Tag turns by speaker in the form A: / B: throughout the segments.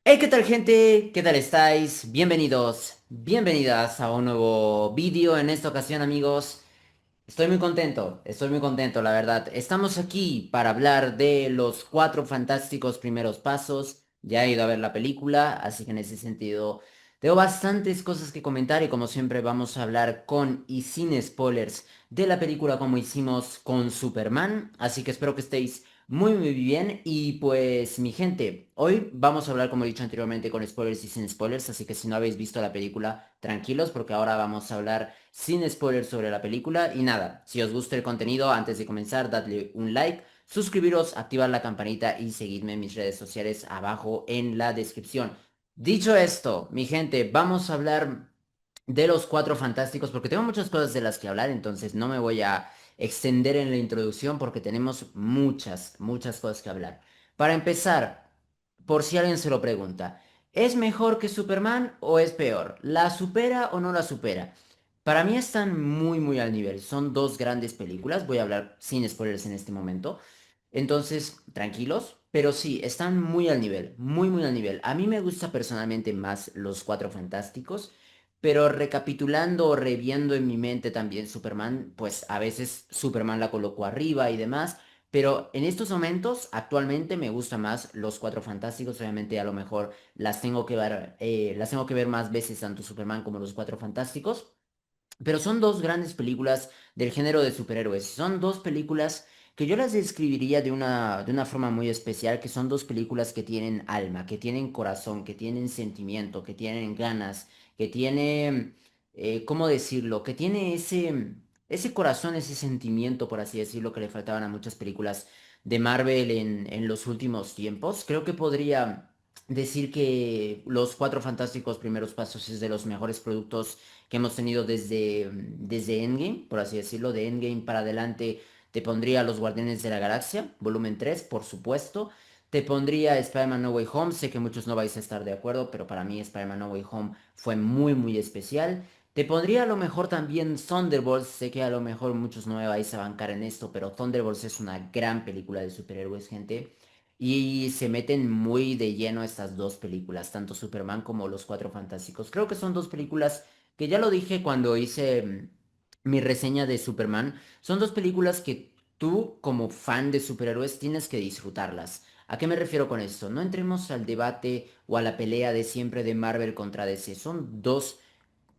A: Hey, ¿qué tal gente? ¿Qué tal estáis? Bienvenidos, bienvenidas a un nuevo vídeo. En esta ocasión, amigos, estoy muy contento, la verdad. Estamos aquí para hablar de los cuatro fantásticos primeros pasos. Ya he ido a ver la película, así que en ese sentido tengo bastantes cosas que comentar y como siempre vamos a hablar con y sin spoilers de la película como hicimos con Superman. Así que espero que estéis muy bien y pues mi gente, hoy vamos a hablar como he dicho anteriormente con spoilers y sin spoilers, así que si no habéis visto la película, tranquilos porque ahora vamos a hablar sin spoilers sobre la película y nada, si os gusta el contenido, antes de comenzar, dadle un like, suscribiros, activar la campanita y seguidme en mis redes sociales abajo en la descripción. Dicho esto, mi gente, vamos a hablar de los cuatro fantásticos porque tengo muchas cosas de las que hablar, entonces no me voy a extender en la introducción porque tenemos muchas cosas que hablar. Para empezar, por si alguien se lo pregunta, ¿es mejor que Superman o es peor? ¿La supera o no la supera? Para mí están muy al nivel. Son dos grandes películas. Voy a hablar sin spoilers en este momento. Entonces, tranquilos. Pero sí, están muy al nivel. Muy al nivel. A mí me gusta personalmente más Los Cuatro Fantásticos. Pero recapitulando o reviendo en mi mente también Superman, pues a veces Superman la colocó arriba y demás. Pero en estos momentos, actualmente me gusta más Los Cuatro Fantásticos. Obviamente, a lo mejor las tengo que ver más veces, tanto Superman como Los Cuatro Fantásticos. Pero son dos grandes películas del género de superhéroes. Son dos películas que yo las describiría de una forma muy especial, que son dos películas que tienen alma, que tienen corazón, que tienen sentimiento, que tienen ganas, que tiene, ¿cómo decirlo? Que tiene ese corazón, ese sentimiento, por así decirlo, que le faltaban a muchas películas de Marvel en los últimos tiempos. Creo que podría decir que Los Cuatro Fantásticos Primeros Pasos es de los mejores productos que hemos tenido desde Endgame, por así decirlo. De Endgame para adelante te pondría Los Guardianes de la Galaxia, volumen 3 por supuesto. Te pondría Spider-Man No Way Home. Sé que muchos no vais a estar de acuerdo, pero para mí Spider-Man No Way Home fue muy especial. Te pondría a lo mejor también Thunderbolts. Sé que a lo mejor muchos no me vais a bancar en esto, pero Thunderbolts es una gran película de superhéroes, gente. Y se meten muy de lleno estas dos películas, tanto Superman como Los Cuatro Fantásticos. Creo que son dos películas que ya lo dije cuando hice mi reseña de Superman, son dos películas que tú como fan de superhéroes tienes que disfrutarlas. ¿A qué me refiero con esto? No entremos al debate o a la pelea de siempre de Marvel contra DC. Son dos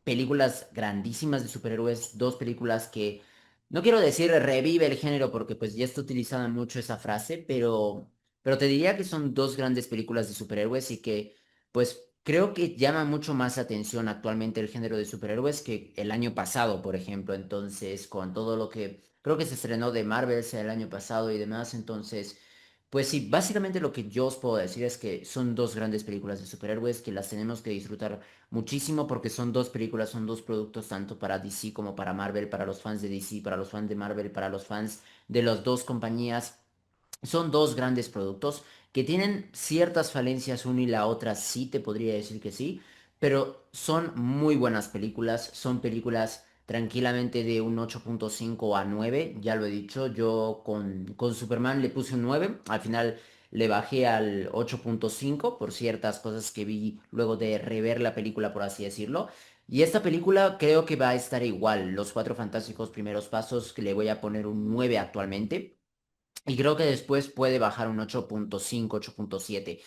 A: películas grandísimas de superhéroes, dos películas que no quiero decir revive el género porque pues ya está utilizada mucho esa frase, pero te diría que son dos grandes películas de superhéroes y que pues creo que llama mucho más atención actualmente el género de superhéroes que el año pasado, por ejemplo. Entonces, con todo lo que creo que se estrenó de Marvel el año pasado y demás, entonces pues sí, básicamente lo que yo os puedo decir es que son dos grandes películas de superhéroes que las tenemos que disfrutar muchísimo porque son dos películas, son dos productos tanto para DC como para Marvel, para los fans de DC, para los fans de Marvel, para los fans de las dos compañías. Son dos grandes productos que tienen ciertas falencias una y la otra, sí te podría decir que sí, pero son muy buenas películas, son películas tranquilamente de un 8.5 a 9, ya lo he dicho, yo con Superman le puse un 9, al final le bajé al 8.5 por ciertas cosas que vi luego de rever la película, por así decirlo. Y esta película creo que va a estar igual, Los Cuatro Fantásticos Primeros Pasos, que le voy a poner un 9 actualmente. Y creo que después puede bajar un 8.5, 8.7.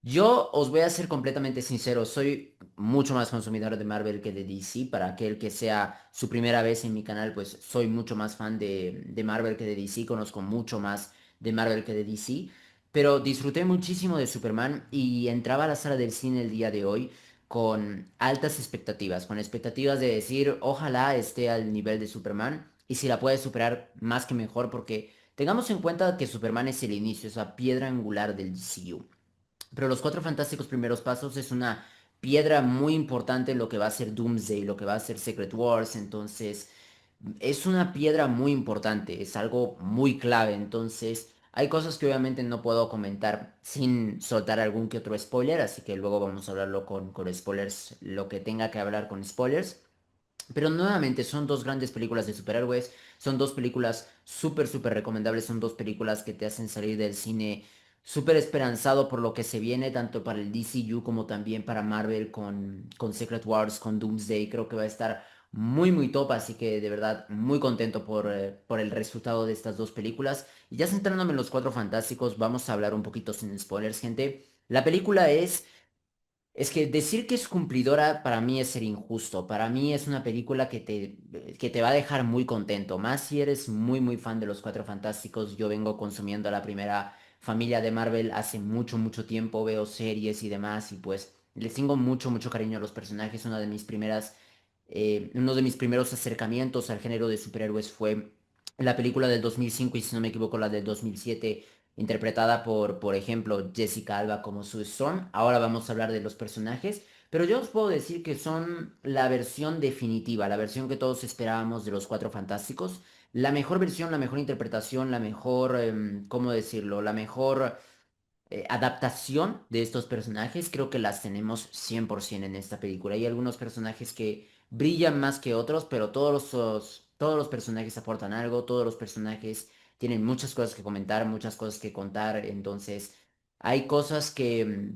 A: Yo os voy a ser completamente sincero, soy mucho más consumidor de Marvel que de DC. Para aquel que sea su primera vez en mi canal, pues soy mucho más fan de Marvel que de DC. Conozco mucho más de Marvel que de DC. Pero disfruté muchísimo de Superman y entraba a la sala del cine el día de hoy con altas expectativas, con expectativas de decir, ojalá esté al nivel de Superman y si la puede superar más que mejor porque tengamos en cuenta que Superman es el inicio, esa piedra angular del DCU. Pero los Cuatro Fantásticos Primeros Pasos es una piedra muy importante en lo que va a ser Doomsday, lo que va a ser Secret Wars. Entonces, es una piedra muy importante, es algo muy clave. Entonces, hay cosas que obviamente no puedo comentar sin soltar algún que otro spoiler. Así que luego vamos a hablarlo con spoilers, lo que tenga que hablar con spoilers. Pero nuevamente son dos grandes películas de superhéroes, son dos películas súper recomendables, son dos películas que te hacen salir del cine súper esperanzado por lo que se viene, tanto para el DCU como también para Marvel con Secret Wars, con Doomsday. Creo que va a estar muy, muy top, así que de verdad muy contento por el resultado de estas dos películas. Y ya centrándome en los Cuatro Fantásticos, vamos a hablar un poquito sin spoilers, gente. La película es que decir que es cumplidora para mí es ser injusto. Para mí es una película que te va a dejar muy contento. Más si eres muy muy fan de los Cuatro Fantásticos. Yo vengo consumiendo la primera familia de Marvel hace mucho mucho tiempo. Veo series y demás y pues les tengo mucho mucho cariño a los personajes. Uno de mis primeros acercamientos al género de superhéroes fue la película del 2005 y si no me equivoco la del 2007 interpretada por ejemplo, Jessica Alba como Sue Storm. Ahora vamos a hablar de los personajes, pero yo os puedo decir que son la versión definitiva, la versión que todos esperábamos de los Cuatro Fantásticos. La mejor versión, la mejor interpretación, la mejor, ¿cómo decirlo? La mejor adaptación de estos personajes, creo que las tenemos 100% en esta película. Hay algunos personajes que brillan más que otros, pero todos los personajes aportan algo, todos los personajes tienen muchas cosas que comentar, muchas cosas que contar, entonces hay cosas que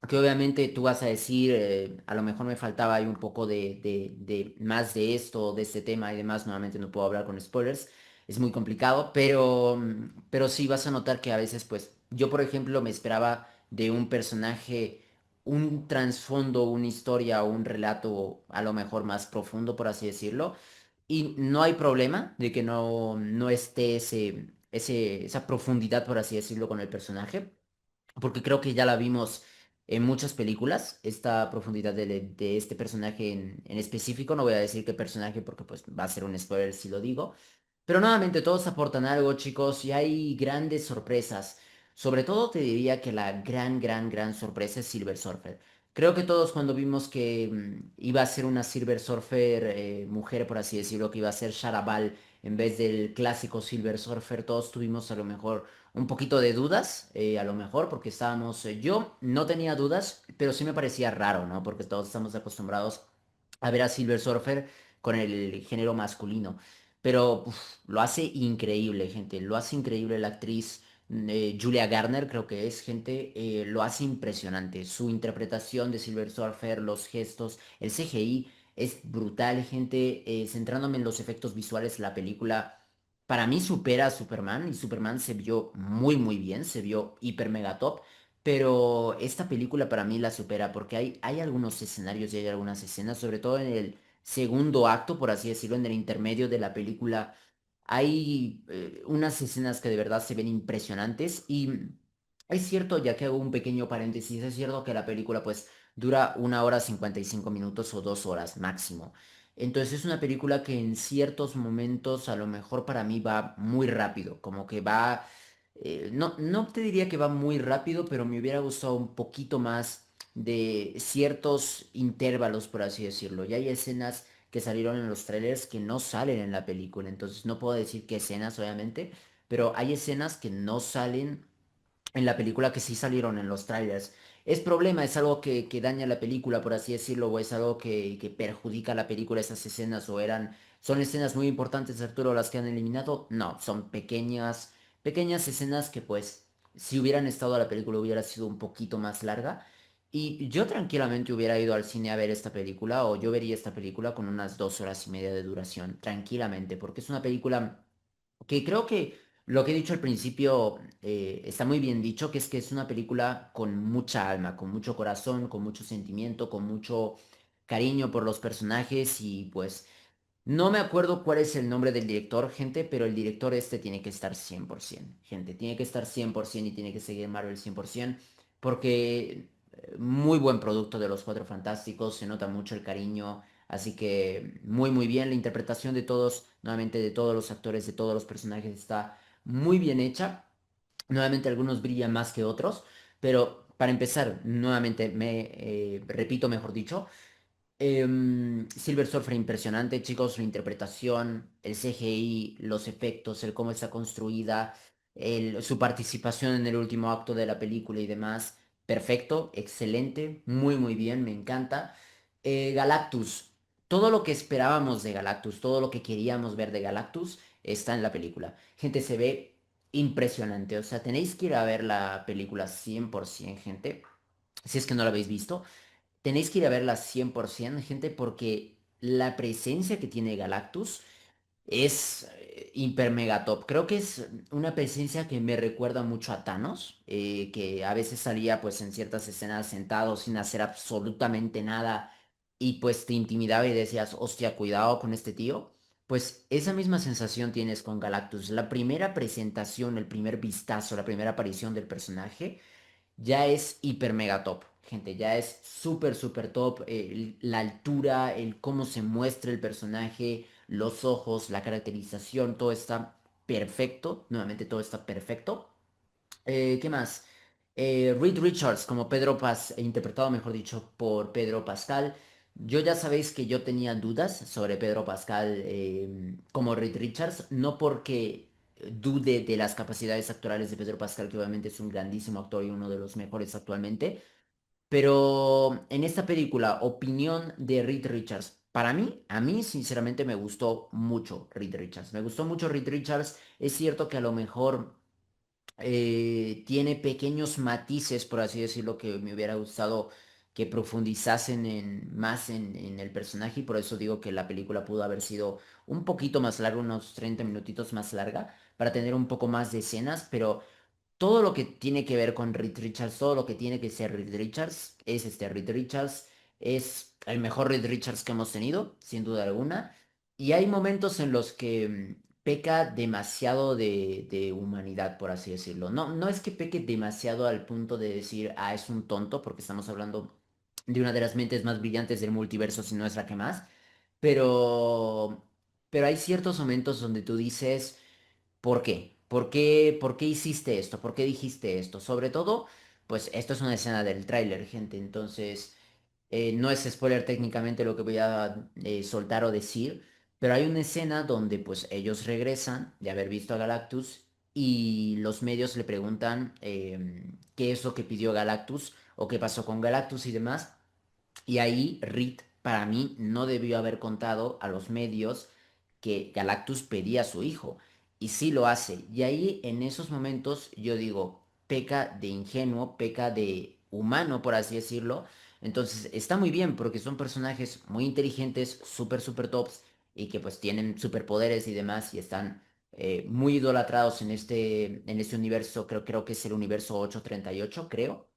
A: obviamente tú vas a decir, a lo mejor me faltaba ahí un poco de más de esto, de este tema y demás, nuevamente no puedo hablar con spoilers, es muy complicado, pero sí vas a notar que a veces, pues, yo por ejemplo me esperaba de un personaje un trasfondo, una historia o un relato a lo mejor más profundo, por así decirlo, y no hay problema de que no esté esa profundidad, por así decirlo, con el personaje porque creo que ya la vimos en muchas películas, esta profundidad de este personaje en específico, no voy a decir qué personaje porque pues va a ser un spoiler si lo digo, pero nuevamente todos aportan algo, chicos, y hay grandes sorpresas. Sobre todo te diría que la gran sorpresa es Silver Surfer. Creo que todos cuando vimos que iba a ser una Silver Surfer mujer, por así decirlo, que iba a ser Shadowball en vez del clásico Silver Surfer, todos tuvimos a lo mejor un poquito de dudas, a lo mejor, porque yo no tenía dudas, pero sí me parecía raro, ¿no? Porque todos estamos acostumbrados a ver a Silver Surfer con el género masculino. Pero lo hace increíble, gente. Lo hace increíble la actriz Julia Garner, creo que es, gente. Lo hace impresionante. Su interpretación de Silver Surfer, los gestos, el CGI es brutal, gente. Centrándome en los efectos visuales, la película para mí supera a Superman y Superman se vio muy muy bien, se vio hiper mega top, pero esta película para mí la supera porque hay algunos escenarios y hay algunas escenas, sobre todo en el segundo acto, por así decirlo, en el intermedio de la película, hay unas escenas que de verdad se ven impresionantes y es cierto, ya que hago un pequeño paréntesis, es cierto que la película pues dura 1 hora 55 minutos o 2 horas máximo. Entonces es una película que en ciertos momentos a lo mejor para mí va muy rápido, como que va, no te diría que va muy rápido, pero me hubiera gustado un poquito más de ciertos intervalos, por así decirlo. Y hay escenas que salieron en los trailers que no salen en la película, entonces no puedo decir qué escenas, obviamente, pero hay escenas que no salen en la película que sí salieron en los trailers. ¿Es problema? ¿Es algo que daña la película, por así decirlo? ¿O es algo que perjudica la película esas escenas? ¿Son escenas muy importantes, Arturo, las que han eliminado? No, son pequeñas escenas que pues, si hubieran estado la película hubiera sido un poquito más larga. Y yo tranquilamente hubiera ido al cine a ver esta película, o yo vería esta película con unas 2 horas y media de duración, tranquilamente, porque es una película que creo que lo que he dicho al principio está muy bien dicho, que es una película con mucha alma, con mucho corazón, con mucho sentimiento, con mucho cariño por los personajes y pues no me acuerdo cuál es el nombre del director, gente, pero el director este tiene que estar 100%, gente, tiene que estar 100% y tiene que seguir Marvel 100%, porque muy buen producto de los Cuatro Fantásticos, se nota mucho el cariño, así que muy muy bien, la interpretación de todos, nuevamente de todos los actores, de todos los personajes está muy bien hecha, nuevamente algunos brillan más que otros, pero para empezar, nuevamente repito, mejor dicho, Silver Surfer impresionante, chicos, su interpretación, el CGI, los efectos, el cómo está construida, su participación en el último acto de la película y demás, perfecto, excelente, muy muy bien, me encanta. Galactus, todo lo que esperábamos de Galactus, todo lo que queríamos ver de Galactus está en la película. Gente, se ve impresionante. O sea, tenéis que ir a ver la película 100% gente. Si es que no la habéis visto, tenéis que ir a verla 100% gente, porque la presencia que tiene Galactus es hiper mega top. Creo que es una presencia que me recuerda mucho a Thanos, que a veces salía pues en ciertas escenas sentado sin hacer absolutamente nada y pues te intimidaba y decías, hostia, cuidado con este tío. Pues esa misma sensación tienes con Galactus. La primera presentación, el primer vistazo, la primera aparición del personaje ya es hiper mega top, gente, ya es súper, súper top. La altura, el cómo se muestra el personaje, los ojos, la caracterización, todo está perfecto. Nuevamente, todo está perfecto. ¿Qué más? Reed Richards como Pedro Paz, interpretado, mejor dicho, por Pedro Pascal. Yo ya sabéis que yo tenía dudas sobre Pedro Pascal como Reed Richards, no porque dude de las capacidades actorales de Pedro Pascal, que obviamente es un grandísimo actor y uno de los mejores actualmente, pero en esta película, opinión de Reed Richards. Para mí, a mí sinceramente me gustó mucho Reed Richards. Me gustó mucho Reed Richards. Es cierto que a lo mejor tiene pequeños matices, por así decirlo, que me hubiera gustado que profundizasen más en el personaje, y por eso digo que la película pudo haber sido un poquito más larga, unos 30 minutitos más larga, para tener un poco más de escenas, pero todo lo que tiene que ver con Reed Richards, todo lo que tiene que ser Reed Richards, es este Reed Richards, es el mejor Reed Richards que hemos tenido, sin duda alguna. Y hay momentos en los que peca demasiado de humanidad, por así decirlo. No, no es que peque demasiado al punto de decir, ah, es un tonto, porque estamos hablando de una de las mentes más brillantes del multiverso, si no es la que más. Pero, pero hay ciertos momentos donde tú dices, ¿por qué? ¿Por qué hiciste esto? ¿Por qué dijiste esto? Sobre todo, pues esto es una escena del tráiler, gente. Entonces, no es spoiler técnicamente lo que voy a soltar o decir, pero hay una escena donde pues ellos regresan de haber visto a Galactus y los medios le preguntan qué es lo que pidió Galactus o qué pasó con Galactus y demás. Y ahí Reed, para mí, no debió haber contado a los medios que Galactus pedía a su hijo. Y sí lo hace. Y ahí, en esos momentos, yo digo, peca de ingenuo, peca de humano, por así decirlo. Entonces, está muy bien porque son personajes muy inteligentes, súper, súper tops, y que pues tienen superpoderes y demás, y están muy idolatrados en este universo. Creo que es el universo 838 creo.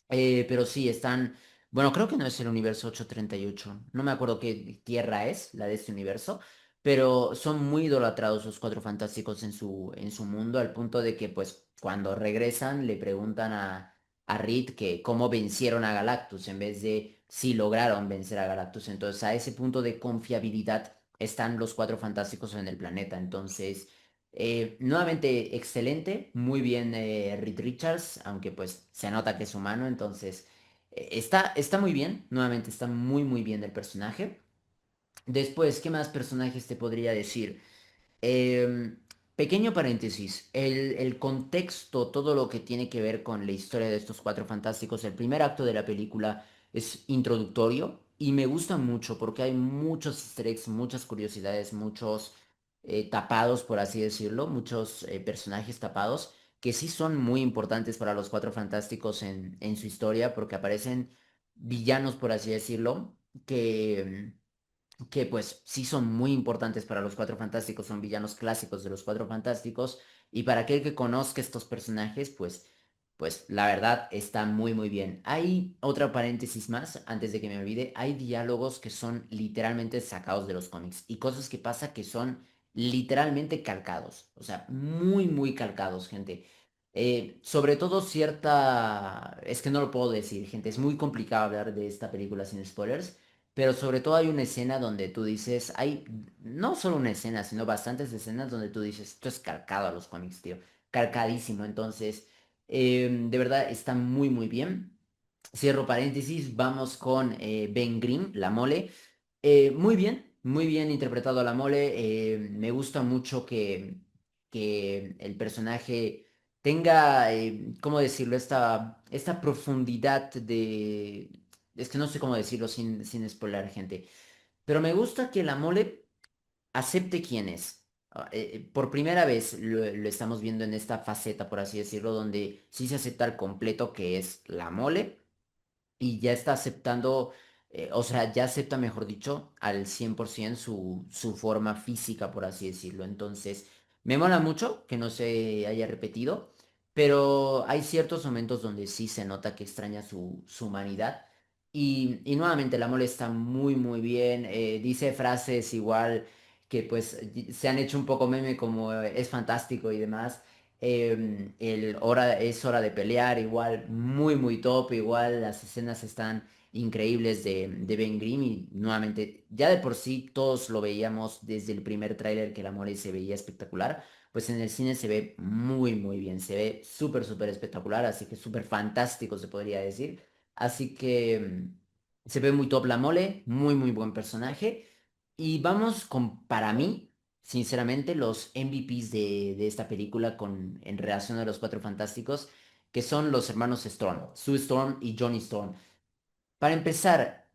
A: Pero sí, están. Bueno, creo que no es el universo 838. No me acuerdo qué tierra es la de este universo. Pero son muy idolatrados los Cuatro Fantásticos en su mundo, al punto de que, pues, cuando regresan, le preguntan a Reed que cómo vencieron a Galactus, en vez de si lograron vencer a Galactus. Entonces, a ese punto de confiabilidad están los Cuatro Fantásticos en el planeta. Entonces. Nuevamente excelente, muy bien Reed Richards, aunque pues se nota que es humano, entonces está muy bien, nuevamente está muy muy bien el personaje. Después, ¿qué más personajes te podría decir? Em, Pequeño paréntesis, el contexto, todo lo que tiene que ver con la historia de estos cuatro fantásticos, el primer acto de la película es introductorio y me gusta mucho porque hay muchos easter eggs, muchas curiosidades, muchos tapados, por así decirlo, muchos personajes tapados que sí son muy importantes para los cuatro fantásticos en su historia, porque aparecen villanos, por así decirlo, que pues sí son muy importantes para los Cuatro Fantásticos, son villanos clásicos de los Cuatro Fantásticos, y para aquel que conozca estos personajes, pues la verdad está muy muy bien. Hay otra paréntesis más, antes de que me olvide, hay diálogos que son literalmente sacados de los cómics y cosas que pasa que son literalmente calcados, o sea, muy muy calcados, gente. Sobre todo cierta. Es que no lo puedo decir, gente, es muy complicado hablar de esta película sin spoilers. Pero sobre todo hay una escena donde tú dices, hay no solo una escena, sino bastantes escenas donde tú dices, esto es calcado a los cómics, tío, calcadísimo. Entonces, de verdad está muy, muy bien. Cierro paréntesis, vamos con Ben Grimm, la mole. Muy bien interpretado la mole. Me gusta mucho que el personaje tenga, ¿cómo decirlo? Esta profundidad de. Es que no sé cómo decirlo sin spoiler, gente. Pero me gusta que la mole acepte quién es. Por primera vez lo estamos viendo en esta faceta, por así decirlo, donde sí se acepta el completo que es la mole y ya está aceptando, o sea, ya acepta, mejor dicho, al 100% su forma física, por así decirlo. Entonces, me mola mucho que no se haya repetido, pero hay ciertos momentos donde sí se nota que extraña su humanidad. Y nuevamente la mole está muy, muy bien. Dice frases igual que pues se han hecho un poco meme como es fantástico y demás. Es hora de pelear, igual muy muy top, igual las escenas están increíbles de Ben Grimm y nuevamente ya de por sí todos lo veíamos desde el primer tráiler que la mole se veía espectacular, pues en el cine se ve muy muy bien, se ve súper súper espectacular, así que súper fantástico se podría decir, así que se ve muy top la mole, muy muy buen personaje y vamos con para mí sinceramente, los MVPs de esta película en relación a los Cuatro Fantásticos, que son los hermanos Storm, Sue Storm y Johnny Storm. Para empezar,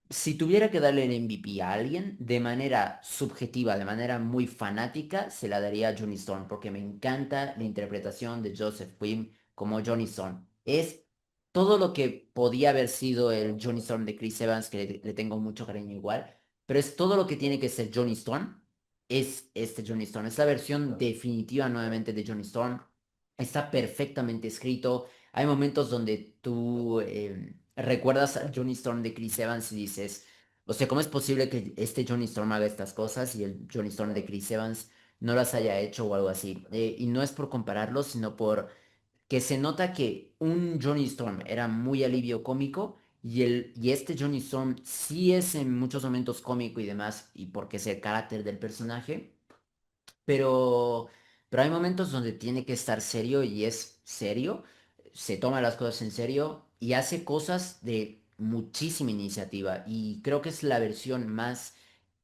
A: si tuviera que darle el MVP a alguien, de manera subjetiva, de manera muy fanática, se la daría a Johnny Storm, porque me encanta la interpretación de Joseph Quinn como Johnny Storm. Es todo lo que podía haber sido el Johnny Storm de Chris Evans, que le tengo mucho cariño igual, pero es todo lo que tiene que ser Johnny Storm, es este Johnny Storm. Es la versión definitiva nuevamente de Johnny Storm. Está perfectamente escrito. Hay momentos donde tú recuerdas a Johnny Storm de Chris Evans y dices, o sea, ¿cómo es posible que este Johnny Storm haga estas cosas y el Johnny Storm de Chris Evans no las haya hecho o algo así? Y no es por compararlos, sino por que se nota que un Johnny Storm era muy alivio cómico y este Johnny Storm sí es en muchos momentos cómico y demás, y porque es el carácter del personaje, pero, pero hay momentos donde tiene que estar serio y es serio, se toma las cosas en serio y hace cosas de muchísima iniciativa. Y creo que es la versión más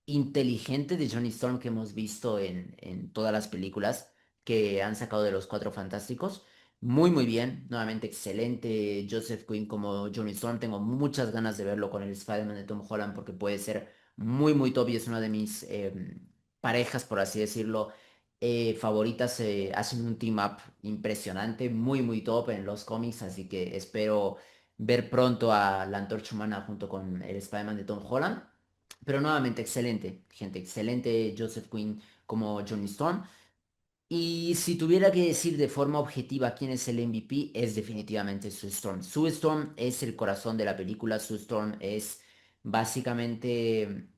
A: inteligente de Johnny Storm que hemos visto en todas las películas que han sacado de los Cuatro Fantásticos. Muy, muy bien. Nuevamente excelente. Joseph Quinn como Johnny Storm. Tengo muchas ganas de verlo con el Spider-Man de Tom Holland porque puede ser muy, muy top y es una de mis parejas, por así decirlo, favoritas. Hacen un team up impresionante, muy, muy top en los cómics. Así que espero ver pronto a la Antorcha Humana junto con el Spider-Man de Tom Holland. Pero nuevamente, excelente, gente, excelente Joseph Quinn como Johnny Storm. Y si tuviera que decir de forma objetiva quién es el MVP, es definitivamente Sue Storm. Sue Storm es el corazón de la película. Sue Storm es básicamente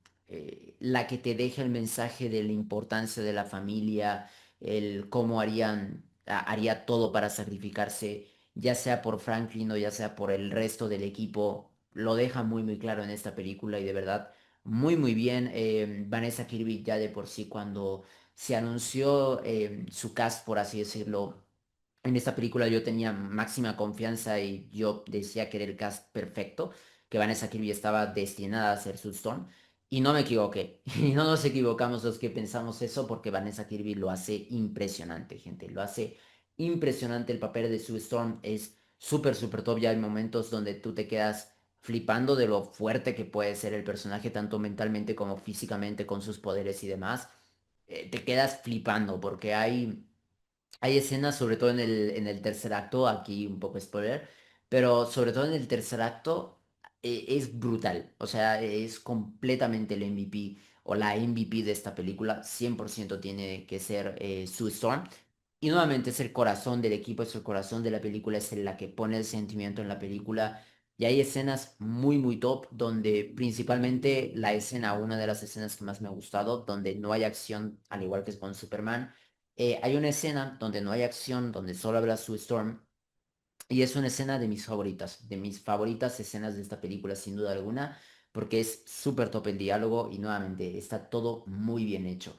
A: la que te deja el mensaje de la importancia de la familia, el cómo haría todo para sacrificarse, ya sea por Franklin o ya sea por el resto del equipo. Lo deja muy muy claro en esta película y de verdad muy muy bien. Vanessa Kirby ya de por sí cuando se anunció su cast, por así decirlo. En esta película yo tenía máxima confianza y yo decía que era el cast perfecto, que Vanessa Kirby estaba destinada a ser Sue Storm. Y no me equivoqué. Y no nos equivocamos los que pensamos eso porque Vanessa Kirby lo hace impresionante, gente. Lo hace impresionante. El papel de Sue Storm es súper, súper top. Ya hay momentos donde tú te quedas flipando de lo fuerte que puede ser el personaje, tanto mentalmente como físicamente, con sus poderes y demás. Te quedas flipando porque hay escenas, sobre todo en el tercer acto, aquí un poco spoiler, pero sobre todo en el tercer acto es brutal, o sea, es completamente el MVP o la MVP de esta película, 100% tiene que ser Sue Storm. Y nuevamente es el corazón del equipo, es el corazón de la película, es la que pone el sentimiento en la película. Y hay escenas muy, muy top, donde principalmente la escena, una de las escenas que más me ha gustado, donde no hay acción, al igual que es con Superman. Hay una escena donde no hay acción, donde solo habla Sue Storm, y es una escena de mis favoritas escenas de esta película, sin duda alguna, porque es súper top el diálogo y nuevamente está todo muy bien hecho.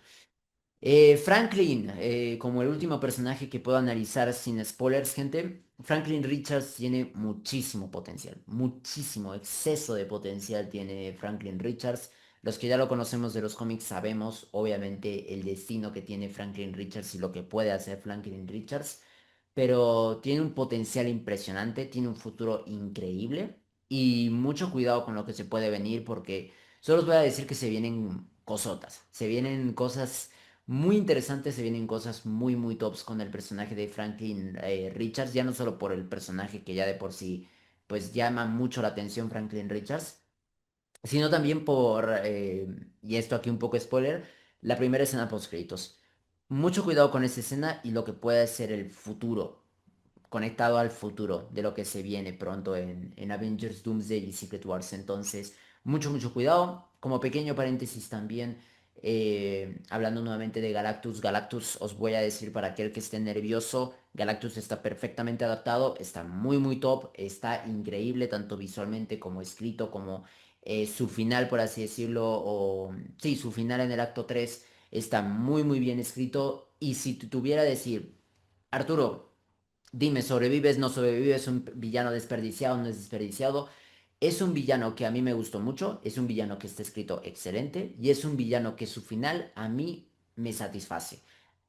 A: Franklin, como el último personaje que puedo analizar sin spoilers, gente, Franklin Richards tiene muchísimo potencial, muchísimo exceso de potencial tiene Franklin Richards. Los que ya lo conocemos de los cómics sabemos, obviamente, el destino que tiene Franklin Richards y lo que puede hacer Franklin Richards, pero tiene un potencial impresionante, tiene un futuro increíble y mucho cuidado con lo que se puede venir porque solo os voy a decir que se vienen cosotas, se vienen cosas muy interesante, se vienen cosas muy, muy tops con el personaje de Franklin Richards, ya no solo por el personaje que ya de por sí, pues llama mucho la atención Franklin Richards, sino también y esto aquí un poco spoiler, la primera escena post créditos. Mucho cuidado con esa escena y lo que puede ser el futuro, conectado al futuro de lo que se viene pronto en Avengers Doomsday y Secret Wars. Entonces, mucho, mucho cuidado. Como pequeño paréntesis también, hablando nuevamente de Galactus, Galactus os voy a decir para aquel que esté nervioso, Galactus está perfectamente adaptado, está muy, muy top, está increíble, tanto visualmente como escrito, como su final, por así decirlo, o sí, su final en el acto 3 está muy, muy bien escrito. Y si tuviera que decir, Arturo, dime, ¿sobrevives, no sobrevives? ¿Un villano desperdiciado, no es desperdiciado? Es un villano que a mí me gustó mucho, es un villano que está escrito excelente y es un villano que su final a mí me satisface.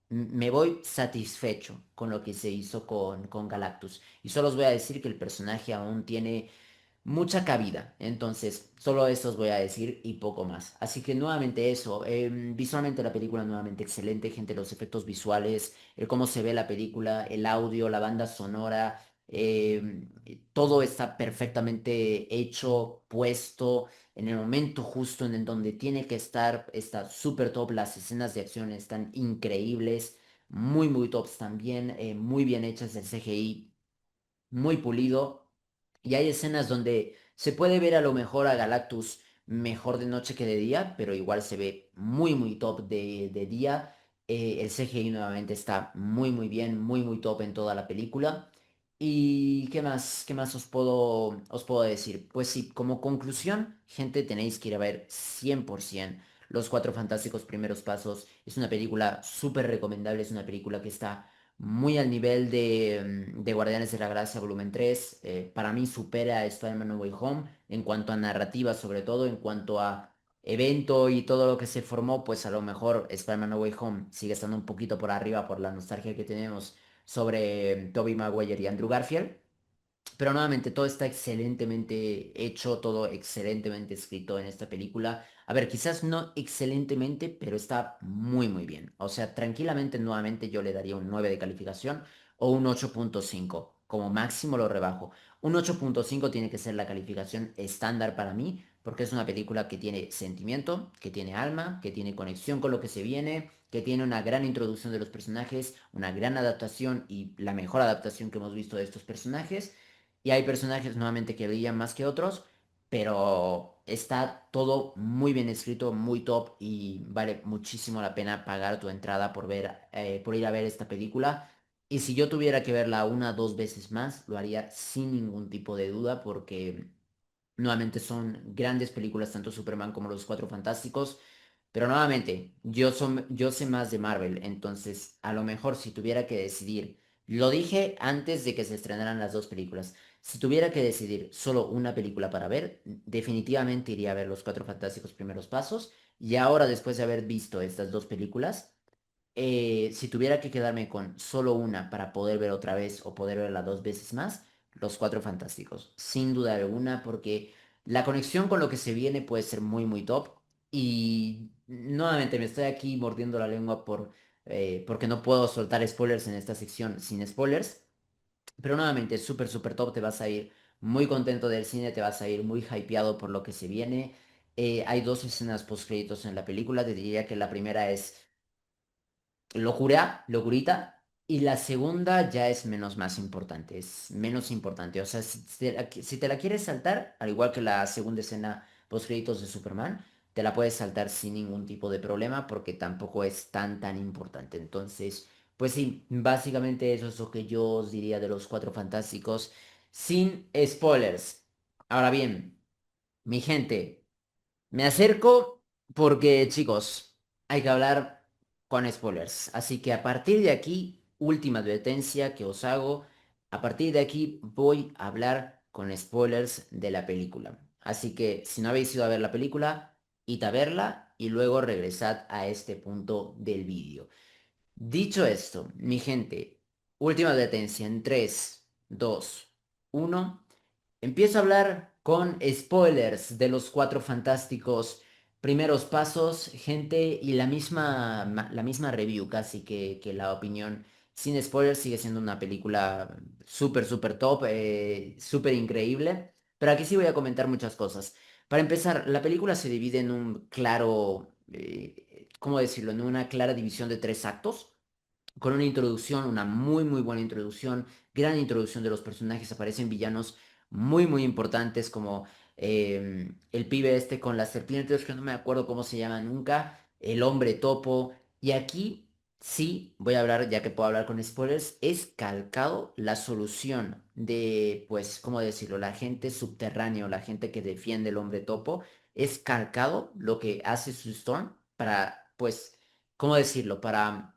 A: Me voy satisfecho con lo que se hizo con Galactus. Y solo os voy a decir que el personaje aún tiene mucha cabida. Entonces, solo eso os voy a decir y poco más. Así que nuevamente eso. Visualmente la película nuevamente excelente, gente, los efectos visuales, el cómo se ve la película, el audio, la banda sonora, todo está perfectamente hecho, puesto en el momento justo en el donde tiene que estar. Está súper top, las escenas de acción están increíbles, muy, muy tops también, muy bien hechas el CGI muy pulido. Y hay escenas donde se puede ver a lo mejor a Galactus mejor de noche que de día, pero igual se ve muy, muy top de día. El CGI nuevamente está muy, muy bien, muy, muy top en toda la película. ¿Y qué más os puedo decir? Pues sí, como conclusión, gente, tenéis que ir a ver 100% Los Cuatro Fantásticos Primeros Pasos. Es una película súper recomendable, es una película que está muy al nivel de Guardianes de la Galaxia Volumen 3. Para mí supera a Spider-Man No Way Home en cuanto a narrativa, sobre todo en cuanto a evento y todo lo que se formó, pues a lo mejor Spider-Man No Way Home sigue estando un poquito por arriba por la nostalgia que tenemos sobre Tobey Maguire y Andrew Garfield. Pero nuevamente, todo está excelentemente hecho, todo excelentemente escrito en esta película. A ver, quizás no excelentemente, pero está muy, muy bien. O sea, tranquilamente, nuevamente yo le daría un 9 de calificación o un 8.5. Como máximo lo rebajo. Un 8.5 tiene que ser la calificación estándar para mí, porque es una película que tiene sentimiento, que tiene alma, que tiene conexión con lo que se viene, que tiene una gran introducción de los personajes, una gran adaptación y la mejor adaptación que hemos visto de estos personajes. Y hay personajes nuevamente que brillan más que otros, pero está todo muy bien escrito, muy top y vale muchísimo la pena pagar tu entrada por ir a ver esta película. Y si yo tuviera que verla una o dos veces más, lo haría sin ningún tipo de duda porque nuevamente son grandes películas, tanto Superman como Los Cuatro Fantásticos. Pero nuevamente, yo sé más de Marvel, entonces a lo mejor si tuviera que decidir, lo dije antes de que se estrenaran las dos películas, si tuviera que decidir solo una película para ver, definitivamente iría a ver Los Cuatro Fantásticos Primeros Pasos. Y ahora, después de haber visto estas dos películas, si tuviera que quedarme con solo una para poder ver otra vez o poder verla dos veces más, Los Cuatro Fantásticos, sin duda alguna, porque la conexión con lo que se viene puede ser muy, muy top. Y nuevamente me estoy aquí mordiendo la lengua porque no puedo soltar spoilers en esta sección sin spoilers. Pero nuevamente, súper, súper top, te vas a ir muy contento del cine, te vas a ir muy hypeado por lo que se viene. Hay dos escenas post créditos en la película, te diría que la primera es locura, locurita. Y la segunda ya es menos más importante, es menos importante. O sea, si te la quieres saltar, al igual que la segunda escena post créditos de Superman, te la puedes saltar sin ningún tipo de problema porque tampoco es tan tan importante. Entonces, pues sí, básicamente eso es lo que yo os diría de los Cuatro Fantásticos sin spoilers. Ahora bien, mi gente. Me acerco porque, chicos, hay que hablar con spoilers. Así que a partir de aquí, última advertencia que os hago, a partir de aquí voy a hablar con spoilers de la película. Así que si no habéis ido a ver la película, id a verla y luego regresad a este punto del vídeo. Dicho esto, mi gente, última advertencia en 3, 2, 1. Empiezo a hablar con spoilers de los Cuatro Fantásticos primeros pasos, gente, y la misma review casi que la opinión. Sin spoilers, sigue siendo una película súper, súper top, súper increíble. Pero aquí sí voy a comentar muchas cosas. Para empezar, la película se divide en un claro, ¿cómo decirlo? En una clara división de tres actos con una introducción, una muy muy buena introducción, gran introducción de los personajes, aparecen villanos muy muy importantes como el pibe este con las serpientes, que no me acuerdo cómo se llama nunca, el hombre topo, y aquí sí, voy a hablar, ya que puedo hablar con spoilers, es calcado la solución de, pues, ¿cómo decirlo? La gente subterránea, la gente que defiende el hombre topo, es calcado lo que hace su Storm para, pues, ¿cómo decirlo? Para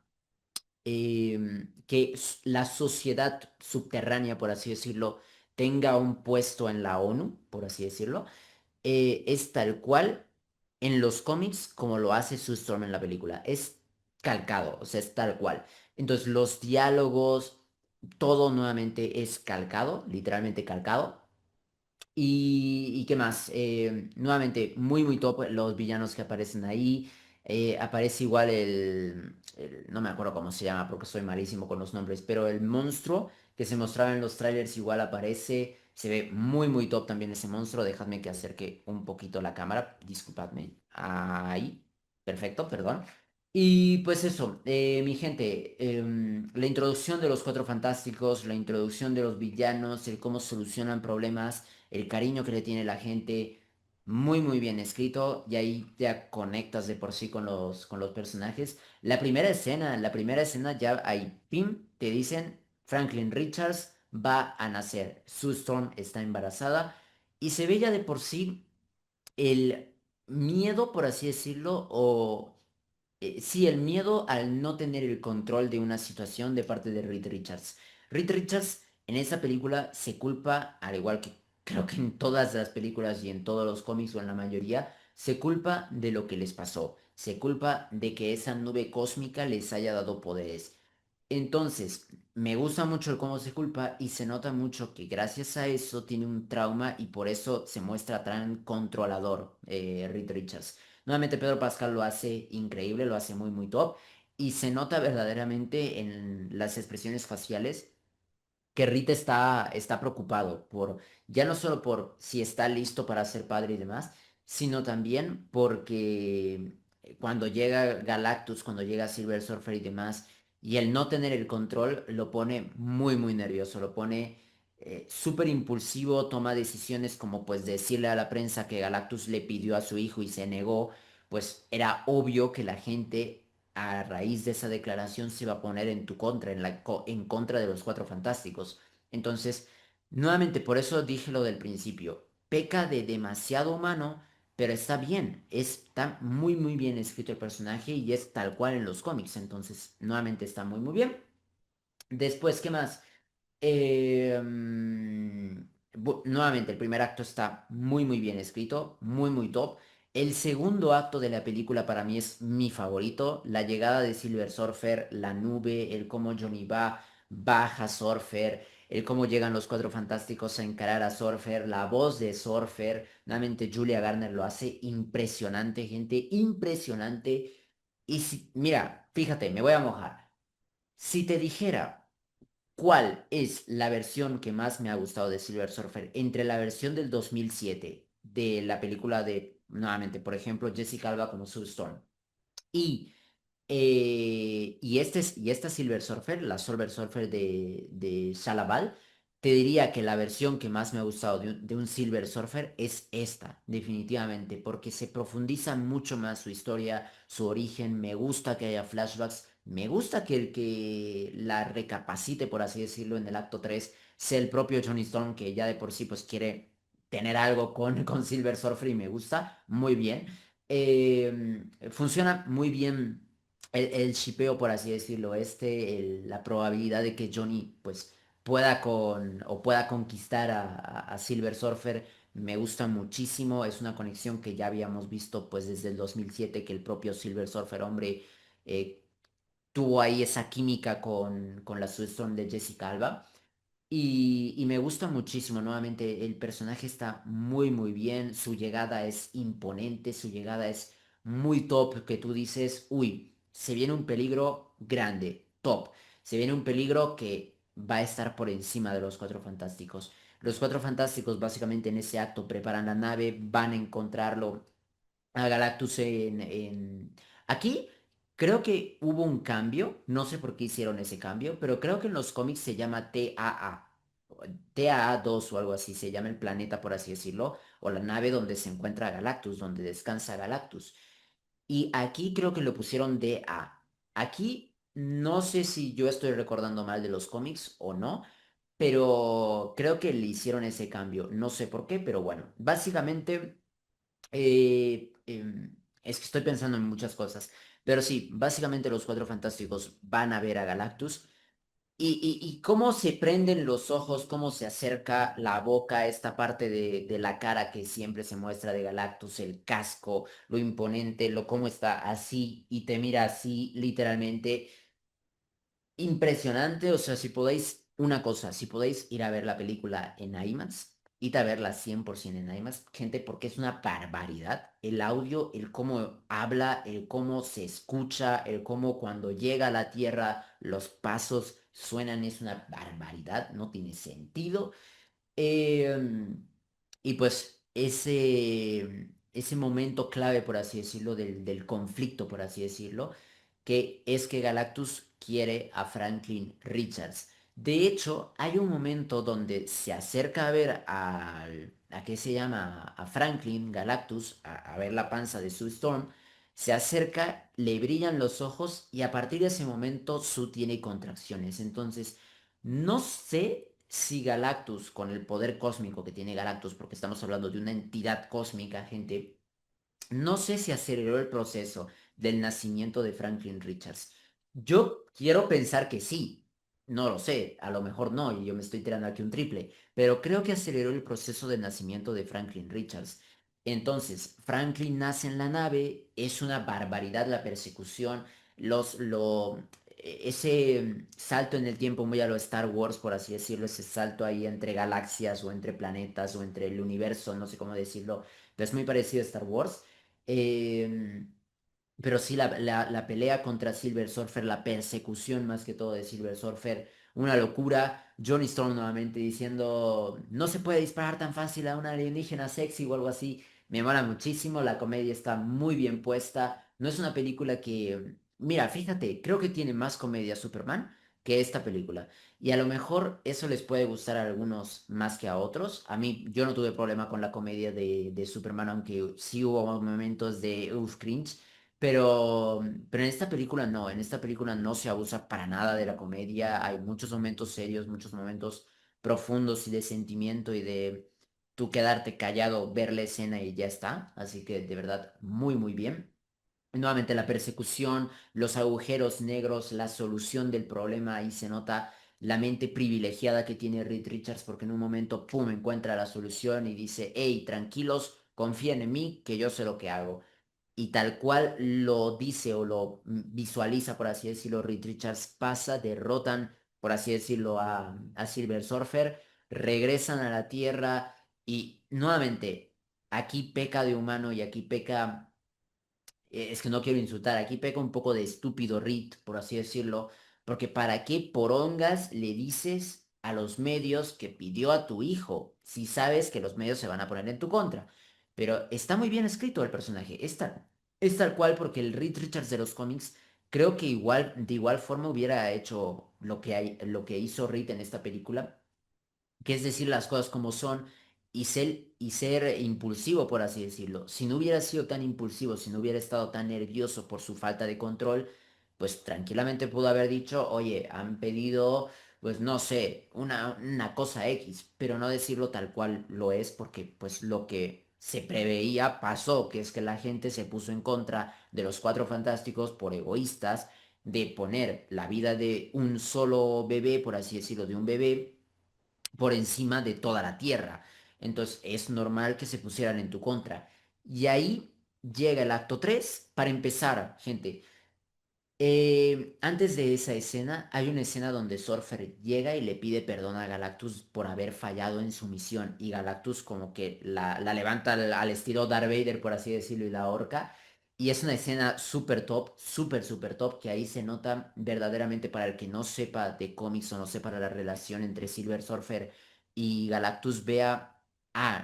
A: que la sociedad subterránea, por así decirlo, tenga un puesto en la ONU, por así decirlo, es tal cual en los cómics como lo hace Sue Storm en la película. Es calcado, o sea, es tal cual. Entonces, los diálogos, todo nuevamente es calcado, literalmente calcado. Y qué más, nuevamente, muy muy top los villanos que aparecen ahí. Aparece igual no me acuerdo cómo se llama porque soy malísimo con los nombres, pero el monstruo que se mostraba en los trailers igual aparece. Se ve muy muy top también ese monstruo. Dejadme que acerque un poquito la cámara. Disculpadme. Ahí. Perfecto, perdón. Y pues eso, mi gente, la introducción de los Cuatro Fantásticos, la introducción de los villanos, el cómo solucionan problemas, el cariño que le tiene la gente, muy muy bien escrito y ahí ya conectas de por sí con los personajes. La primera escena ya ahí, pim, te dicen Franklin Richards va a nacer, Sue Storm está embarazada y se ve ya de por sí el miedo, por así decirlo, o sí, el miedo al no tener el control de una situación de parte de Reed Richards. Reed Richards en esa película se culpa, al igual que creo que en todas las películas y en todos los cómics o en la mayoría, se culpa de lo que les pasó. Se culpa de que esa nube cósmica les haya dado poderes. Entonces, me gusta mucho el cómo se culpa y se nota mucho que gracias a eso tiene un trauma y por eso se muestra tan controlador, Reed Richards. Nuevamente Pedro Pascal lo hace increíble, lo hace muy muy top y se nota verdaderamente en las expresiones faciales que Rita está preocupado por, ya no solo por si está listo para ser padre y demás, sino también porque cuando llega Galactus, cuando llega Silver Surfer y demás, y el no tener el control lo pone muy, muy nervioso, lo pone súper impulsivo, toma decisiones como pues decirle a la prensa que Galactus le pidió a su hijo y se negó, pues era obvio que la gente a raíz de esa declaración se va a poner en tu contra, en contra de los Cuatro Fantásticos. Entonces, nuevamente, por eso dije lo del principio, peca de demasiado humano, pero está bien, está muy muy bien escrito el personaje y es tal cual en los cómics, entonces, nuevamente está muy muy bien. Después, ¿qué más? Nuevamente, el primer acto está muy, muy bien escrito, muy, muy top. El segundo acto de la película para mí es mi favorito. La llegada de Silver Surfer, la nube, el cómo Johnny baja Surfer, el cómo llegan los Cuatro Fantásticos a encarar a Surfer, la voz de Surfer. Nuevamente, Julia Garner lo hace impresionante, gente, impresionante. Y si, mira, fíjate, me voy a mojar. Si te dijera ¿cuál es la versión que más me ha gustado de Silver Surfer entre la versión del 2007 de la película de, nuevamente, por ejemplo, Jessica Alba como Sue Storm y, y esta Silver Surfer, la Silver Surfer de Shalaval, te diría que la versión que más me ha gustado de un Silver Surfer es esta, definitivamente, porque se profundiza mucho más su historia, su origen, me gusta que haya flashbacks, me gusta que el que la recapacite, por así decirlo, en el acto 3 sea el propio Johnny Storm, que ya de por sí pues quiere tener algo con Silver Surfer y me gusta muy bien. Funciona muy bien el shipeo, por así decirlo, la probabilidad de que Johnny pues pueda conquistar a Silver Surfer me gusta muchísimo, es una conexión que ya habíamos visto pues desde el 2007 que el propio Silver Surfer hombre eh, tuvo ahí esa química con la Sue Storm de Jessica Alba. Y me gusta muchísimo, nuevamente, el personaje está muy, muy bien, su llegada es imponente, su llegada es muy top, que tú dices, uy, se viene un peligro grande, top, se viene un peligro que va a estar por encima de los Cuatro Fantásticos. Los Cuatro Fantásticos básicamente en ese acto preparan la nave, van a encontrarlo a Galactus Aquí creo que hubo un cambio, no sé por qué hicieron ese cambio, pero creo que en los cómics se llama TAA, TAA-2 o algo así, se llama el planeta por así decirlo, o la nave donde se encuentra Galactus, donde descansa Galactus. Y aquí creo que lo pusieron DA. Aquí no sé si yo estoy recordando mal de los cómics o no, pero creo que le hicieron ese cambio, no sé por qué, pero bueno, básicamente... es que estoy pensando en muchas cosas. Pero sí, básicamente los Cuatro Fantásticos van a ver a Galactus. Y cómo se prenden los ojos, cómo se acerca la boca, esta parte de la cara que siempre se muestra de Galactus, el casco, lo imponente, lo cómo está así y te mira así, literalmente impresionante. O sea, si podéis, una cosa, si podéis ir a ver la película en IMAX, id a verla 100% en IMAX, gente, porque es una barbaridad. El audio, el cómo habla, el cómo se escucha, el cómo cuando llega a la Tierra los pasos suenan, es una barbaridad, no tiene sentido. Em, y pues ese momento clave, por así decirlo, del conflicto, por así decirlo, que es que Galactus quiere a Franklin Richards. De hecho, hay un momento donde se acerca a ver a ¿qué se llama? A Franklin Galactus, a ver la panza de Sue Storm, se acerca, le brillan los ojos y a partir de ese momento Sue tiene contracciones. Entonces, no sé si Galactus, con el poder cósmico que tiene Galactus, porque estamos hablando de una entidad cósmica, gente, no sé si aceleró el proceso del nacimiento de Franklin Richards. Yo quiero pensar que sí. No lo sé, a lo mejor no, y yo me estoy tirando aquí un triple, pero creo que aceleró el proceso de nacimiento de Franklin Richards. Entonces, Franklin nace en la nave, es una barbaridad la persecución, ese salto en el tiempo muy a lo Star Wars, por así decirlo, ese salto ahí entre galaxias o entre planetas o entre el universo, no sé cómo decirlo, pero es muy parecido a Star Wars. Eh, pero sí, la pelea contra Silver Surfer, la persecución más que todo de Silver Surfer, una locura. Johnny Storm nuevamente diciendo, no se puede disparar tan fácil a una alienígena sexy o algo así. Me mola muchísimo, la comedia está muy bien puesta. No es una película que, mira, fíjate, creo que tiene más comedia Superman que esta película. Y a lo mejor eso les puede gustar a algunos más que a otros. A mí, yo no tuve problema con la comedia de Superman, aunque sí hubo momentos de, cringe. Pero en esta película no, en esta película no se abusa para nada de la comedia, hay muchos momentos serios, muchos momentos profundos y de sentimiento y de tú quedarte callado, ver la escena y ya está, así que de verdad muy muy bien. Nuevamente la persecución, los agujeros negros, la solución del problema, ahí se nota la mente privilegiada que tiene Reed Richards porque en un momento, pum, encuentra la solución y dice, hey, tranquilos, confíen en mí, que yo sé lo que hago y tal cual lo dice o lo visualiza, por así decirlo, Reed Richards pasa, derrotan, por así decirlo, a Silver Surfer, regresan a la Tierra y nuevamente aquí peca de humano y aquí peca es que no quiero insultar, aquí peca un poco de estúpido Reed, por así decirlo, porque ¿para qué porongas le dices a los medios que pidió a tu hijo si sabes que los medios se van a poner en tu contra? Pero está muy bien escrito el personaje, es tal cual porque el Reed Richards de los cómics creo que igual, de igual forma hubiera hecho lo que hizo Reed en esta película, que es decir las cosas como son y ser impulsivo, por así decirlo. Si no hubiera sido tan impulsivo, si no hubiera estado tan nervioso por su falta de control, pues tranquilamente pudo haber dicho, oye, han pedido, pues no sé, una cosa X, pero no decirlo tal cual lo es, porque pues lo que se preveía pasó, que es que la gente se puso en contra de los Cuatro Fantásticos por egoístas, de poner la vida de un solo bebé, por así decirlo, de un bebé por encima de toda la tierra. Entonces es normal que se pusieran en tu contra. Y ahí llega el acto 3 para empezar, gente. Antes de esa escena, hay una escena donde Surfer llega y le pide perdón a Galactus por haber fallado en su misión. Y Galactus como que la levanta al estilo Darth Vader, por así decirlo, y la ahorca. Y es una escena súper top, súper, súper top, que ahí se nota verdaderamente para el que no sepa de cómics o no sepa la relación entre Silver Surfer y Galactus, vea,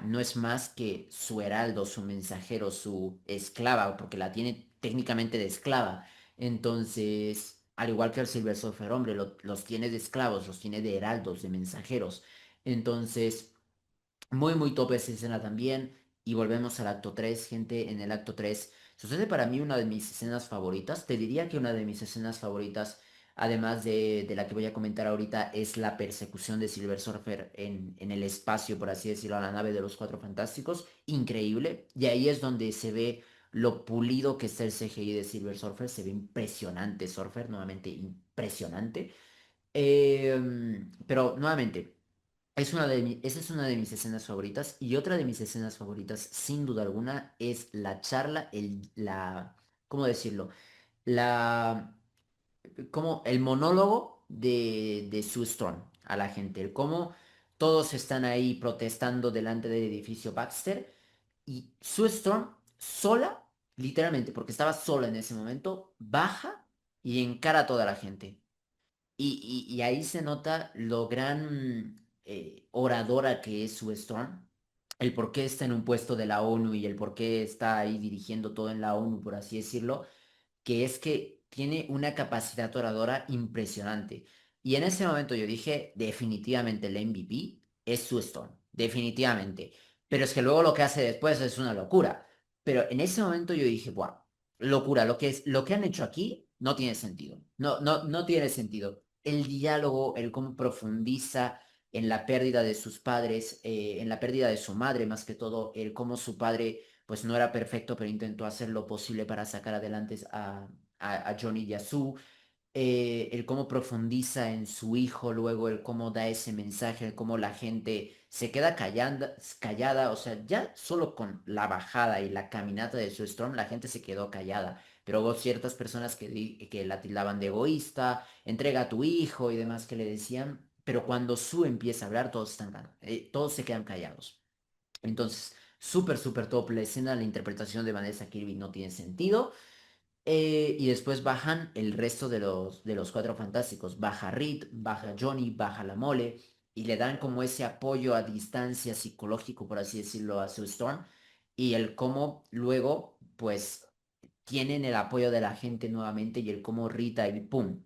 A: no es más que su heraldo, su mensajero, su esclava, porque la tiene técnicamente de esclava. Entonces, al igual que el Silver Surfer, hombre, los tiene de esclavos, los tiene de heraldos, de mensajeros. Entonces, muy, muy top esa escena también. Y volvemos al acto 3 gente. En el acto 3 sucede para mí una de mis escenas favoritas. Te diría que una de mis escenas favoritas, además de la que voy a comentar ahorita, es la persecución de Silver Surfer en el espacio, por así decirlo, a la nave de los Cuatro Fantásticos. Increíble. Y ahí es donde se ve lo pulido que está el CGI de Silver Surfer. Se ve impresionante, Surfer, nuevamente impresionante. Pero nuevamente. Esa es una de mis escenas favoritas y otra de mis escenas favoritas, sin duda alguna, es la charla, ¿cómo decirlo? La, como el monólogo de Sue Storm a la gente, el cómo todos están ahí protestando delante del edificio Baxter y Sue Storm sola, literalmente, porque estaba sola en ese momento, baja y encara a toda la gente. Y ahí se nota lo gran oradora que es Sue Storm, el por qué está en un puesto de la ONU y el por qué está ahí dirigiendo todo en la ONU, por así decirlo, que es que tiene una capacidad oradora impresionante. Y en ese momento yo dije, definitivamente el MVP es Sue Storm, definitivamente. Pero es que luego lo que hace después es una locura. Pero en ese momento yo dije, wow, locura, lo que han hecho aquí no tiene sentido. No, no, no tiene sentido. El diálogo, el cómo profundiza en la pérdida de sus padres, en la pérdida de su madre más que todo, el cómo su padre pues no era perfecto, pero intentó hacer lo posible para sacar adelante a Johnny Yasu, el cómo profundiza en su hijo, luego el cómo da ese mensaje, el cómo la gente se queda callada, o sea, ya solo con la bajada y la caminata de su Storm, la gente se quedó callada. Pero hubo ciertas personas que la tildaban de egoísta, entrega a tu hijo y demás que le decían, pero cuando Sue empieza a hablar, todos se quedan callados. Entonces, súper, súper top la escena, la interpretación de Vanessa Kirby no tiene sentido. Y después bajan el resto de los Cuatro Fantásticos. Baja Reed, baja Johnny, baja la Mole. Y le dan como ese apoyo a distancia psicológico, por así decirlo, a Sue Storm. Y el cómo luego, pues, tienen el apoyo de la gente nuevamente. Y el cómo Rita y pum,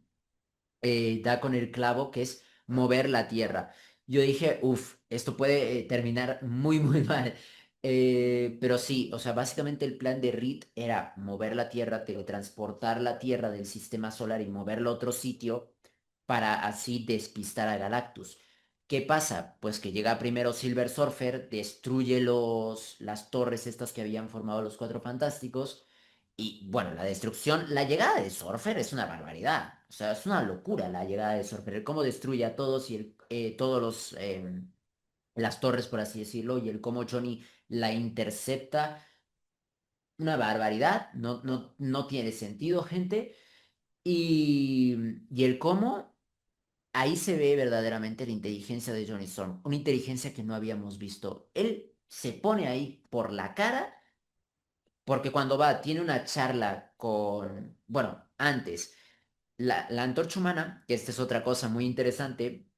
A: da con el clavo, que es mover la tierra. Yo dije, uff, esto puede terminar muy, muy mal. Pero sí, o sea, básicamente el plan de Reed era mover la tierra, teletransportar la tierra del sistema solar y moverla a otro sitio para así despistar a Galactus. ¿Qué pasa? Pues que llega primero Silver Surfer, destruye las torres estas que habían formado los Cuatro Fantásticos y bueno, la destrucción, la llegada de Surfer es una barbaridad. O sea, es una locura la llegada de Surfer. El cómo destruye a todos y todos las torres, por así decirlo, y el cómo Johnny la intercepta. Una barbaridad. No, no, no tiene sentido, gente. Y, y el cómo ahí se ve verdaderamente la inteligencia de Johnny Storm. Una inteligencia que no habíamos visto. Él se pone ahí por la cara porque cuando va, tiene una charla con, bueno, antes, la antorcha humana, que esta es otra cosa muy interesante,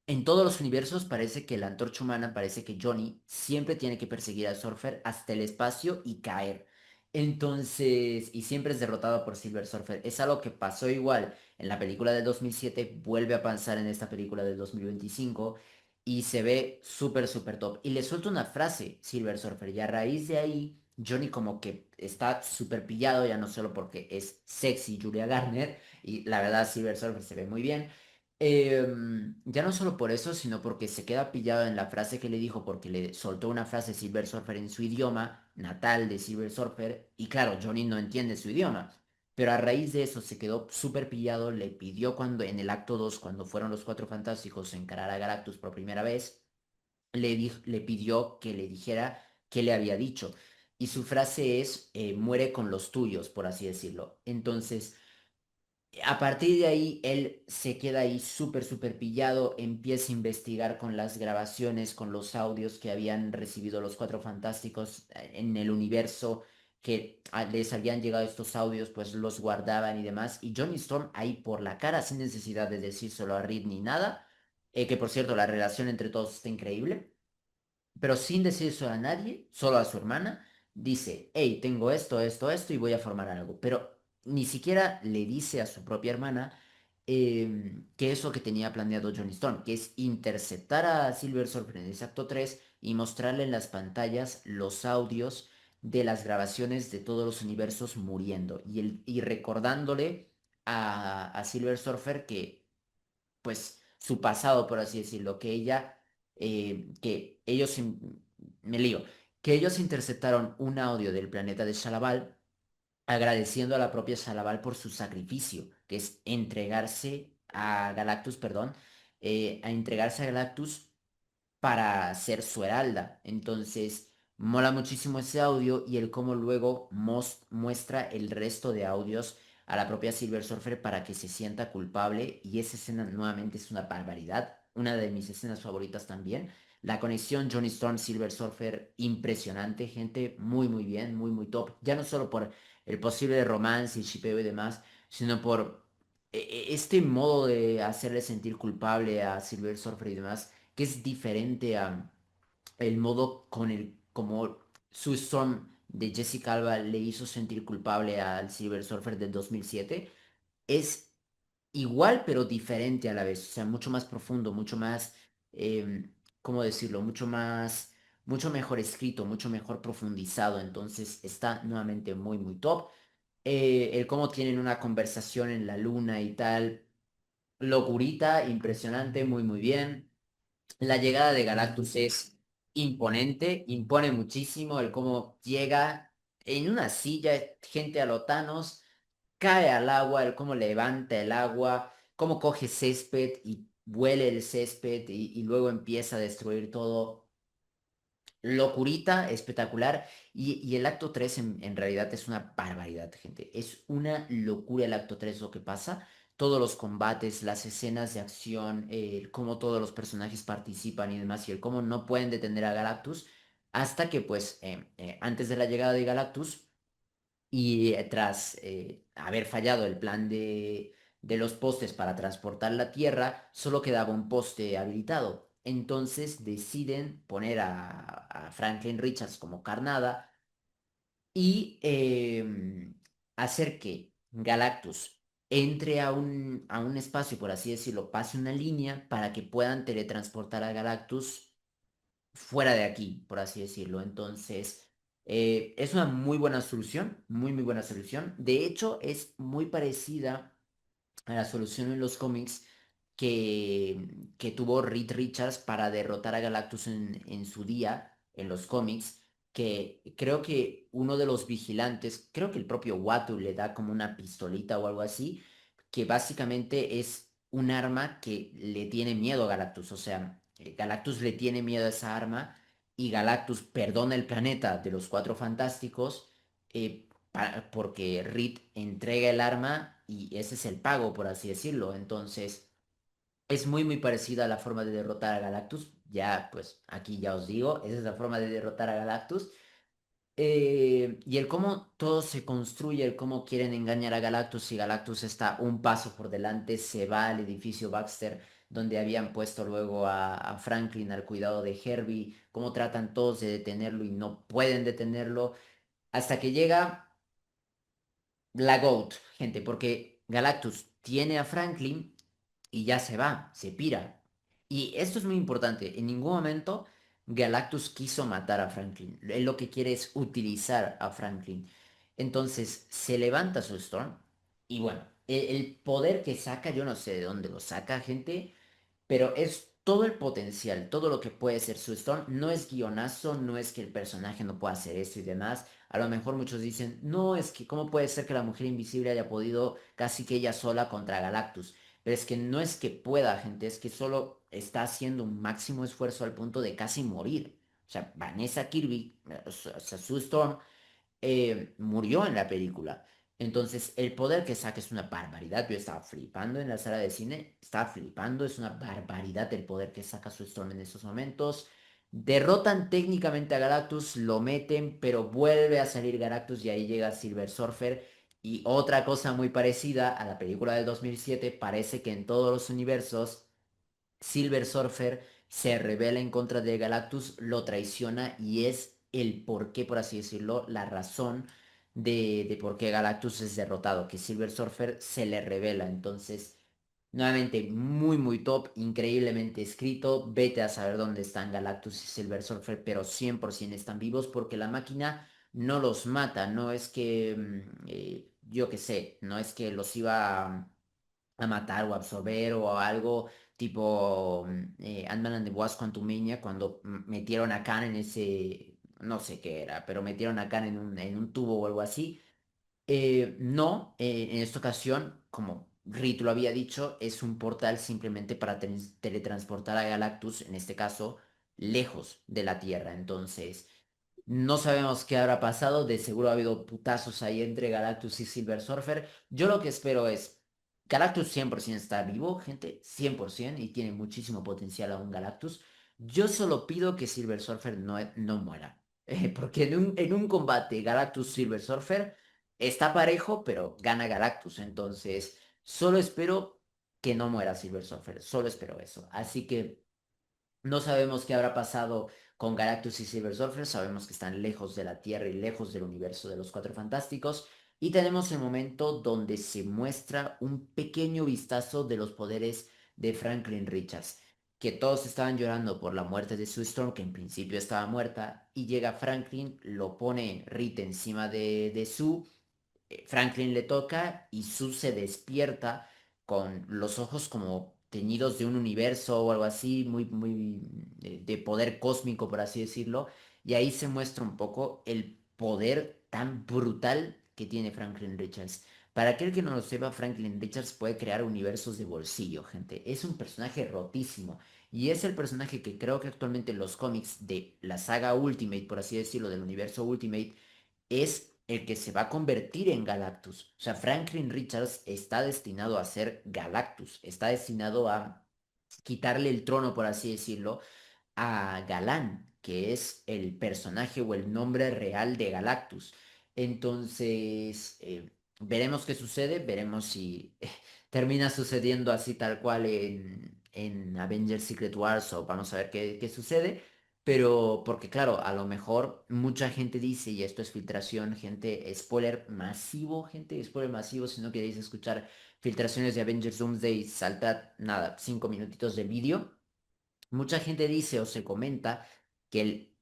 A: en todos los universos parece que la antorcha humana, parece que Johnny siempre tiene que perseguir a Surfer hasta el espacio y caer. Entonces, y siempre es derrotado por Silver Surfer. Es algo que pasó igual en la película del 2007, vuelve a pasar en esta película del 2025 y se ve súper, súper top. Y le suelta una frase, Silver Surfer, y a raíz de ahí, Johnny como que está súper pillado, ya no solo porque es sexy Julia Garner, y la verdad Silver Surfer se ve muy bien. Ya no solo por eso, sino porque se queda pillado en la frase que le dijo, porque le soltó una frase Silver Surfer en su idioma natal de Silver Surfer, y claro, Johnny no entiende su idioma, pero a raíz de eso se quedó súper pillado, le pidió cuando en el acto 2 cuando fueron los Cuatro Fantásticos a encarar a Galactus por primera vez, le pidió que le dijera qué le había dicho, y su frase es, muere con los tuyos, por así decirlo. Entonces, A partir de ahí, él se queda ahí súper, súper pillado, empieza a investigar con las grabaciones, con los audios que habían recibido los Cuatro Fantásticos en el universo, que les habían llegado estos audios, pues los guardaban y demás. Y Johnny Storm ahí por la cara, sin necesidad de decírselo a Reed ni nada, que por cierto, la relación entre todos está increíble, pero sin decírselo a nadie, solo a su hermana, dice, hey, tengo esto, esto, esto y voy a formar algo. Pero ni siquiera le dice a su propia hermana que es lo que tenía planeado Johnny Storm, que es interceptar a Silver Surfer en ese acto 3 y mostrarle en las pantallas los audios de las grabaciones de todos los universos muriendo y recordándole a Silver Surfer que pues su pasado, por así decirlo, que ellos, me lío, que ellos interceptaron un audio del planeta de Shalaval agradeciendo a la propia Shalaval por su sacrificio, que es entregarse a Galactus, perdón, a entregarse a Galactus para ser su heralda. Entonces, mola muchísimo ese audio y el cómo luego muestra el resto de audios a la propia Silver Surfer para que se sienta culpable. Y esa escena nuevamente es una barbaridad, una de mis escenas favoritas también. La conexión Johnny Storm Silver Surfer impresionante, gente, muy muy bien, muy muy top. Ya no solo por el posible romance y shipeo y demás, sino por este modo de hacerle sentir culpable a Silver Surfer y demás que es diferente a el modo con el como Sue Storm de Jessica Alba le hizo sentir culpable al Silver Surfer del 2007, es igual pero diferente a la vez, o sea, mucho más profundo, mucho más, ¿cómo decirlo? Mucho mejor escrito, mucho mejor profundizado, entonces está nuevamente muy, muy top. El cómo tienen una conversación en la luna y tal, locurita, impresionante, muy, muy bien. La llegada de Galactus es imponente, impone muchísimo el cómo llega en una silla, gente a lo Thanos, cae al agua, el cómo levanta el agua, cómo coge césped y huele el césped y luego empieza a destruir todo. Locurita, espectacular. Y el acto 3 en realidad es una barbaridad, gente. Es una locura el acto 3 lo que pasa. Todos los combates, las escenas de acción, cómo todos los personajes participan y demás, y el cómo no pueden detener a Galactus hasta que, pues, antes de la llegada de Galactus y tras haber fallado el plan de los postes para transportar la tierra, solo quedaba un poste habilitado. Entonces deciden poner a Franklin Richards como carnada y hacer que Galactus entre a un espacio, por así decirlo, pase una línea para que puedan teletransportar a Galactus fuera de aquí, por así decirlo. Entonces, es una muy buena solución, muy, muy buena solución. De hecho, es muy parecida a la solución en los cómics que tuvo Reed Richards para derrotar a Galactus en su día, en los cómics, que creo que uno de los vigilantes, creo que el propio Watu le da como una pistolita o algo así, que básicamente es un arma que le tiene miedo a Galactus, o sea, Galactus le tiene miedo a esa arma y Galactus perdona el planeta de los Cuatro Fantásticos porque Reed entrega el arma y ese es el pago, por así decirlo. Entonces, es muy, muy parecida a la forma de derrotar a Galactus. Ya, pues, aquí ya os digo, esa es la forma de derrotar a Galactus. Y el cómo todo se construye, el cómo quieren engañar a Galactus y Galactus está un paso por delante, se va al edificio Baxter donde habían puesto luego a Franklin al cuidado de Herbie, cómo tratan todos de detenerlo y no pueden detenerlo, hasta que llega la GOAT, gente, porque Galactus tiene a Franklin y ya se va, se pira. Y esto es muy importante. En ningún momento Galactus quiso matar a Franklin. Él lo que quiere es utilizar a Franklin. Entonces se levanta su Storm. Y bueno, el poder que saca, yo no sé de dónde lo saca, gente. Pero es todo el potencial, todo lo que puede ser Sue Storm. No es guionazo, no es que el personaje no pueda hacer esto y demás. A lo mejor muchos dicen, no, es que cómo puede ser que la mujer invisible haya podido casi que ella sola contra Galactus. Pero es que no es que pueda, gente, es que solo está haciendo un máximo esfuerzo al punto de casi morir. O sea, Vanessa Kirby, o sea, Sue Storm, murió en la película. Entonces, el poder que saca es una barbaridad. Yo estaba flipando en la sala de cine, estaba flipando, es una barbaridad el poder que saca su Storm en esos momentos. Derrotan técnicamente a Galactus, lo meten, pero vuelve a salir Galactus y ahí llega Silver Surfer. Y otra cosa muy parecida a la película del 2007, parece que en todos los universos Silver Surfer se rebela en contra de Galactus, lo traiciona y es el porqué, por así decirlo, la razón de por qué Galactus es derrotado, que Silver Surfer se le revela. Entonces, nuevamente, muy, muy top, increíblemente escrito. Vete a saber dónde están Galactus y Silver Surfer, pero 100% están vivos porque la máquina no los mata. No es que, yo qué sé, no es que los iba a matar o absorber o algo tipo Ant-Man and the Wasp Quantumania cuando metieron a Khan en ese, no sé qué era, pero metieron a Khan en un tubo o algo así. No, en esta ocasión, como Rit lo había dicho, es un portal simplemente para teletransportar a Galactus, en este caso, lejos de la Tierra. Entonces, no sabemos qué habrá pasado. De seguro ha habido putazos ahí entre Galactus y Silver Surfer. Yo lo que espero es, Galactus 100% está vivo, gente, 100%, y tiene muchísimo potencial aún Galactus. Yo solo pido que Silver Surfer no muera. Porque en un combate Galactus-Silver Surfer está parejo, pero gana Galactus. Entonces, solo espero que no muera Silver Surfer. Solo espero eso. Así que no sabemos qué habrá pasado con Galactus y Silver Surfer. Sabemos que están lejos de la Tierra y lejos del universo de los Cuatro Fantásticos. Y tenemos el momento donde se muestra un pequeño vistazo de los poderes de Franklin Richards. Que todos estaban llorando por la muerte de Sue Storm, que en principio estaba muerta. Y llega Franklin, lo pone Rita encima de Sue. Franklin le toca y Sue se despierta con los ojos como teñidos de un universo o algo así, muy, muy de poder cósmico, por así decirlo. Y ahí se muestra un poco el poder tan brutal que tiene Franklin Richards. Para aquel que no lo sepa, Franklin Richards puede crear universos de bolsillo, gente. Es un personaje rotísimo. Y es el personaje que creo que actualmente en los cómics de la saga Ultimate, por así decirlo, del universo Ultimate, es el que se va a convertir en Galactus. O sea, Franklin Richards está destinado a ser Galactus, está destinado a quitarle el trono, por así decirlo, a Galán, que es el personaje o el nombre real de Galactus. Entonces, veremos qué sucede, veremos si termina sucediendo así tal cual en Avengers Secret Wars o vamos a ver qué sucede. Pero porque claro, a lo mejor mucha gente dice, y esto es filtración, gente, spoiler masivo, si no queréis escuchar filtraciones de Avengers Doomsday, saltad, nada, 5 minutitos del vídeo. Mucha gente dice o se comenta que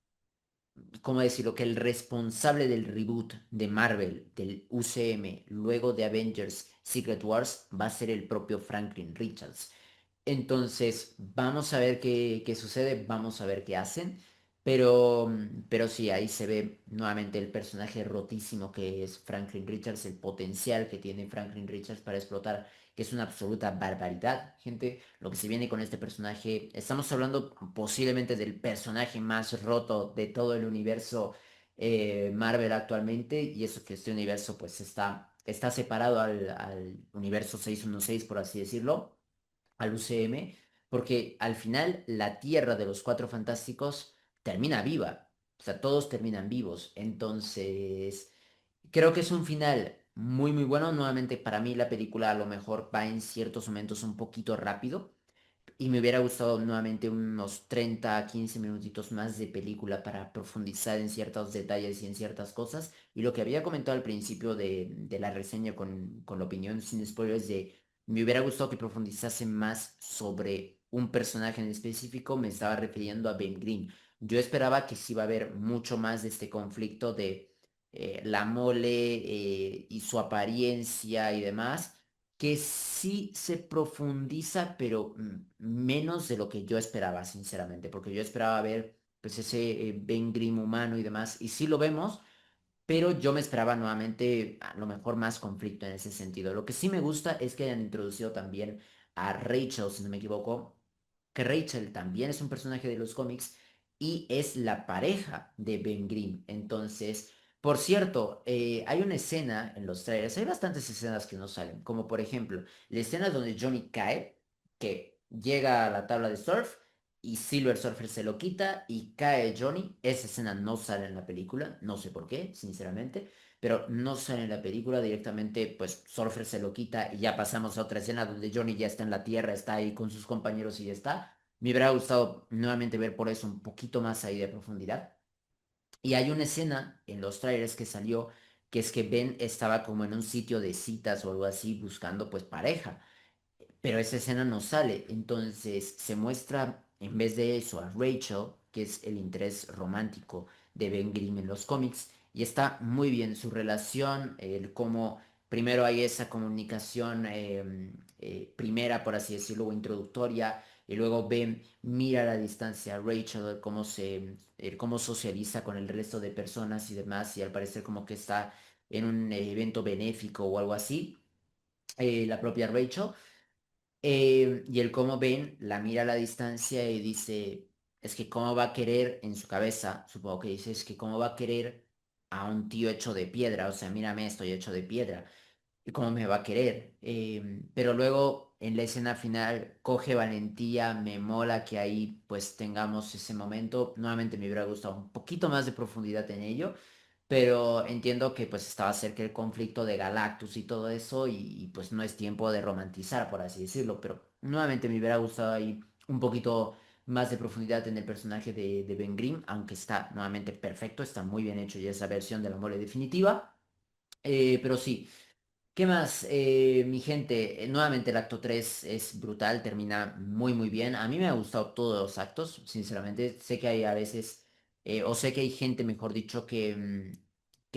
A: ¿cómo decirlo? Que el responsable del reboot de Marvel, del UCM, luego de Avengers Secret Wars, va a ser el propio Franklin Richards. Entonces, vamos a ver qué sucede, vamos a ver qué hacen. Pero sí, ahí se ve nuevamente el personaje rotísimo que es Franklin Richards, el potencial que tiene Franklin Richards para explotar, que es una absoluta barbaridad, gente. Lo que se viene con este personaje, estamos hablando posiblemente del personaje más roto de todo el universo Marvel actualmente, y eso que este universo pues está separado al universo 616 por así decirlo, al UCM, porque al final la Tierra de los Cuatro Fantásticos termina viva, o sea, todos terminan vivos, entonces creo que es un final muy muy bueno. Nuevamente para mí la película a lo mejor va en ciertos momentos un poquito rápido, y me hubiera gustado nuevamente unos 30 a 15 minutitos más de película para profundizar en ciertos detalles y en ciertas cosas. Y lo que había comentado al principio de la reseña con la opinión sin spoilers de me hubiera gustado que profundizase más sobre un personaje en específico, me estaba refiriendo a Ben Grimm. Yo esperaba que sí iba a haber mucho más de este conflicto de la mole y su apariencia y demás, que sí se profundiza, pero menos de lo que yo esperaba, sinceramente, porque yo esperaba ver pues ese Ben Grimm humano y demás, y sí lo vemos, pero yo me esperaba nuevamente a lo mejor más conflicto en ese sentido. Lo que sí me gusta es que hayan introducido también a Rachel, si no me equivoco, que Rachel también es un personaje de los cómics y es la pareja de Ben Grimm. Entonces, Por cierto, hay una escena en los trailers, hay bastantes escenas que no salen, como por ejemplo, la escena donde Johnny cae, que llega a la tabla de surf y Silver Surfer se lo quita y cae Johnny. Esa escena no sale en la película, no sé por qué, sinceramente, pero no sale en la película directamente, pues Surfer se lo quita y ya pasamos a otra escena donde Johnny ya está en la tierra, está ahí con sus compañeros y ya está. Me hubiera gustado nuevamente ver por eso un poquito más ahí de profundidad. Y hay una escena en los trailers que salió que es que Ben estaba como en un sitio de citas o algo así buscando pues pareja, pero esa escena no sale, entonces se muestra en vez de eso a Rachel, que es el interés romántico de Ben Grimm en los cómics, y está muy bien su relación, el cómo primero hay esa comunicación primera, por así decirlo, o introductoria, y luego Ben mira a la distancia a Rachel, cómo socializa con el resto de personas y demás, y al parecer como que está en un evento benéfico o algo así, la propia Rachel. Y el cómo Ben la mira a la distancia y dice, es que cómo va a querer en su cabeza, supongo que dice, es que cómo va a querer a un tío hecho de piedra, o sea, mírame, estoy hecho de piedra, y cómo me va a querer. Pero luego en la escena final coge valentía, me mola que ahí pues tengamos ese momento, nuevamente me hubiera gustado un poquito más de profundidad en ello, pero entiendo que pues estaba cerca el conflicto de Galactus y todo eso y, pues no es tiempo de romantizar, por así decirlo, pero nuevamente me hubiera gustado ahí un poquito más de profundidad en el personaje de Ben Grimm, aunque está nuevamente perfecto, está muy bien hecho ya esa versión de la mole definitiva. Pero sí, ¿qué más? Mi gente, nuevamente el acto 3 es brutal, termina muy muy bien. A mí me ha gustado todos los actos, sinceramente. Sé que hay a veces, o sé que hay gente, mejor dicho, que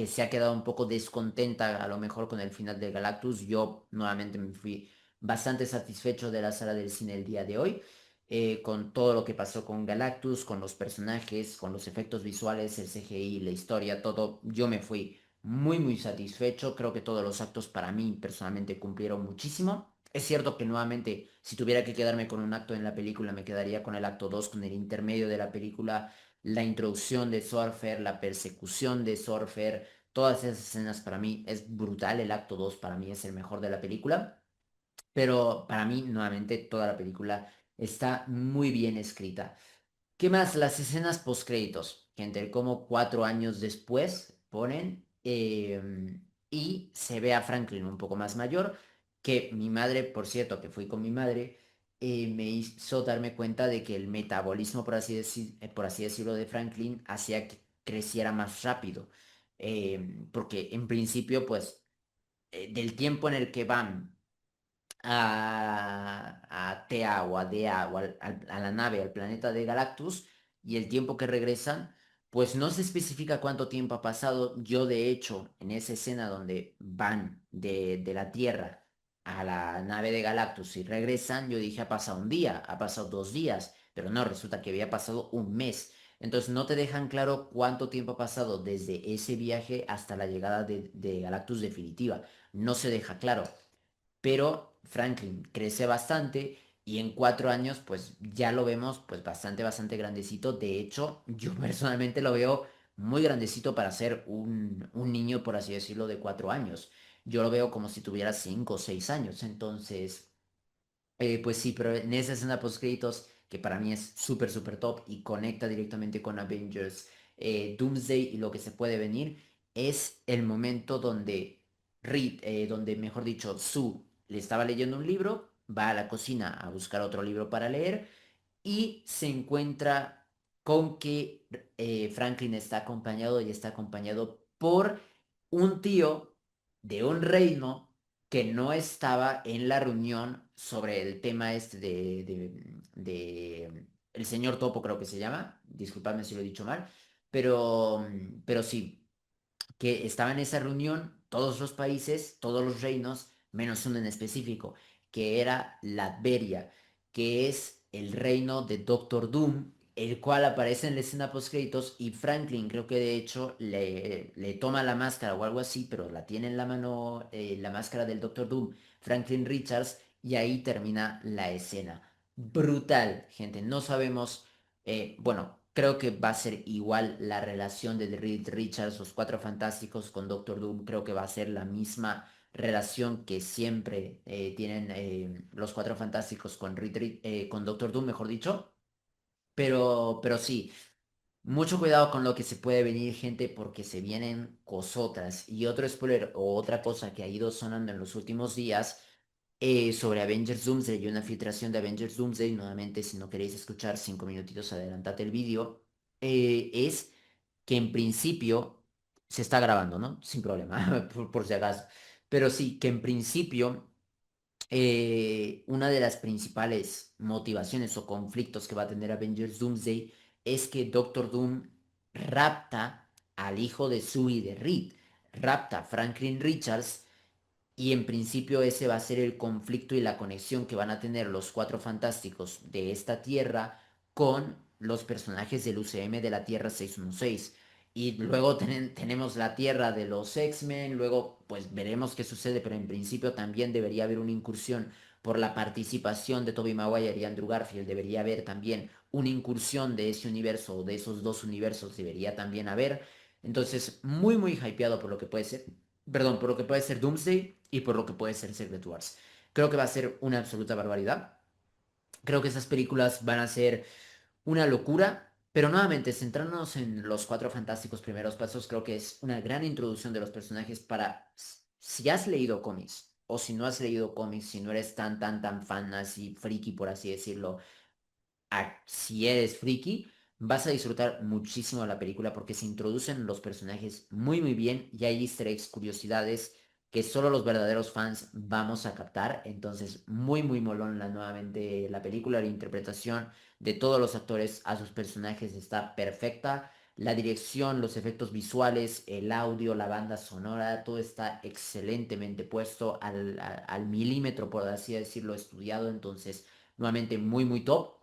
A: se ha quedado un poco descontenta a lo mejor con el final de Galactus. Yo nuevamente me fui bastante satisfecho de la sala del cine el día de hoy, con todo lo que pasó con Galactus, con los personajes, con los efectos visuales, el CGI, la historia, todo. Yo me fui muy muy satisfecho. Creo que todos los actos para mí personalmente cumplieron muchísimo. Es cierto que nuevamente, si tuviera que quedarme con un acto en la película, me quedaría con el acto 2 con el intermedio de la película, la introducción de Surfer, la persecución de Surfer, todas esas escenas para mí es brutal. El acto 2 para mí es el mejor de la película. Pero para mí, nuevamente, toda la película está muy bien escrita. ¿Qué más? Las escenas postcréditos, gente, como 4 años después ponen y se ve a Franklin un poco más mayor, que mi madre, por cierto, que fui con mi madre, me hizo darme cuenta de que el metabolismo, por así decirlo, de Franklin hacía que creciera más rápido. Porque en principio, pues, del tiempo en el que van a Tea o a Dea o a la nave, al planeta de Galactus, y el tiempo que regresan, pues no se especifica cuánto tiempo ha pasado. Yo, de hecho, en esa escena donde van de la Tierra a la nave de Galactus y regresan, yo dije, ha pasado un día, ha pasado 2 días, pero no, resulta que había pasado un mes. Entonces no te dejan claro cuánto tiempo ha pasado desde ese viaje hasta la llegada de Galactus definitiva. No se deja claro, pero Franklin crece bastante y en 4 años pues ya lo vemos pues bastante, bastante grandecito. De hecho, yo personalmente lo veo muy grandecito para ser un niño, por así decirlo, de 4 años. Yo lo veo como si tuviera 5 o 6 años. Entonces, pues sí, pero en esa escena post créditos, que para mí es súper, súper top y conecta directamente con Avengers, Doomsday y lo que se puede venir, es el momento donde Reed, donde mejor dicho, Sue le estaba leyendo un libro, va a la cocina a buscar otro libro para leer y se encuentra con que Franklin está acompañado y está acompañado por un tío de un reino que no estaba en la reunión sobre el tema este de el señor Topo, creo que se llama, disculpadme si lo he dicho mal, pero sí, que estaba en esa reunión todos los países, todos los reinos, menos uno en específico, que era Latveria, que es el reino de Doctor Doom, el cual aparece en la escena post créditos y Franklin creo que de hecho le toma la máscara o algo así, pero la tiene en la mano, la máscara del Doctor Doom, Franklin Richards, y ahí termina la escena. Brutal, gente, no sabemos, bueno, Creo que va a ser igual la relación de Reed Richards, los Cuatro Fantásticos con Doctor Doom. Creo que va a ser la misma relación que siempre tienen los Cuatro Fantásticos con, con Doctor Doom, mejor dicho. Pero sí, mucho cuidado con lo que se puede venir, gente, porque se vienen cosotras. Y otro spoiler o otra cosa que ha ido sonando en los últimos días sobre Avengers Doomsday y una filtración de Avengers Doomsday, nuevamente, si no queréis escuchar 5 minutitos, adelantate el vídeo, es que en principio se está grabando, ¿no? Sin problema, por si acaso. Pero sí, que en principio una de las principales motivaciones o conflictos que va a tener Avengers Doomsday es que Doctor Doom rapta al hijo de Sue y de Reed, rapta a Franklin Richards y en principio ese va a ser el conflicto y la conexión que van a tener los Cuatro Fantásticos de esta Tierra con los personajes del UCM de la Tierra 616. Y luego tenemos la Tierra de los X-Men, luego pues veremos qué sucede, pero en principio también debería haber una incursión por la participación de Tobey Maguire y Andrew Garfield, debería haber también una incursión de ese universo o de esos dos universos, debería también haber. Entonces, muy, muy hypeado por lo que puede ser, perdón, por lo que puede ser Doomsday y por lo que puede ser Secret Wars. Creo que va a ser una absoluta barbaridad. Creo que esas películas van a ser una locura, pero nuevamente, centrándonos en los Cuatro Fantásticos primeros pasos, creo que es una gran introducción de los personajes para, si has leído cómics, o si no has leído cómics, si no eres tan fan así, friki, por así decirlo, si eres friki, vas a disfrutar muchísimo la película porque se introducen los personajes muy bien y hay easter eggs, curiosidades que solo los verdaderos fans vamos a captar. Entonces, muy molón nuevamente la película, la interpretación de todos los actores a sus personajes está perfecta. La dirección, los efectos visuales, el audio, la banda sonora, todo está excelentemente puesto al milímetro, por así decirlo, estudiado. Entonces, nuevamente muy top.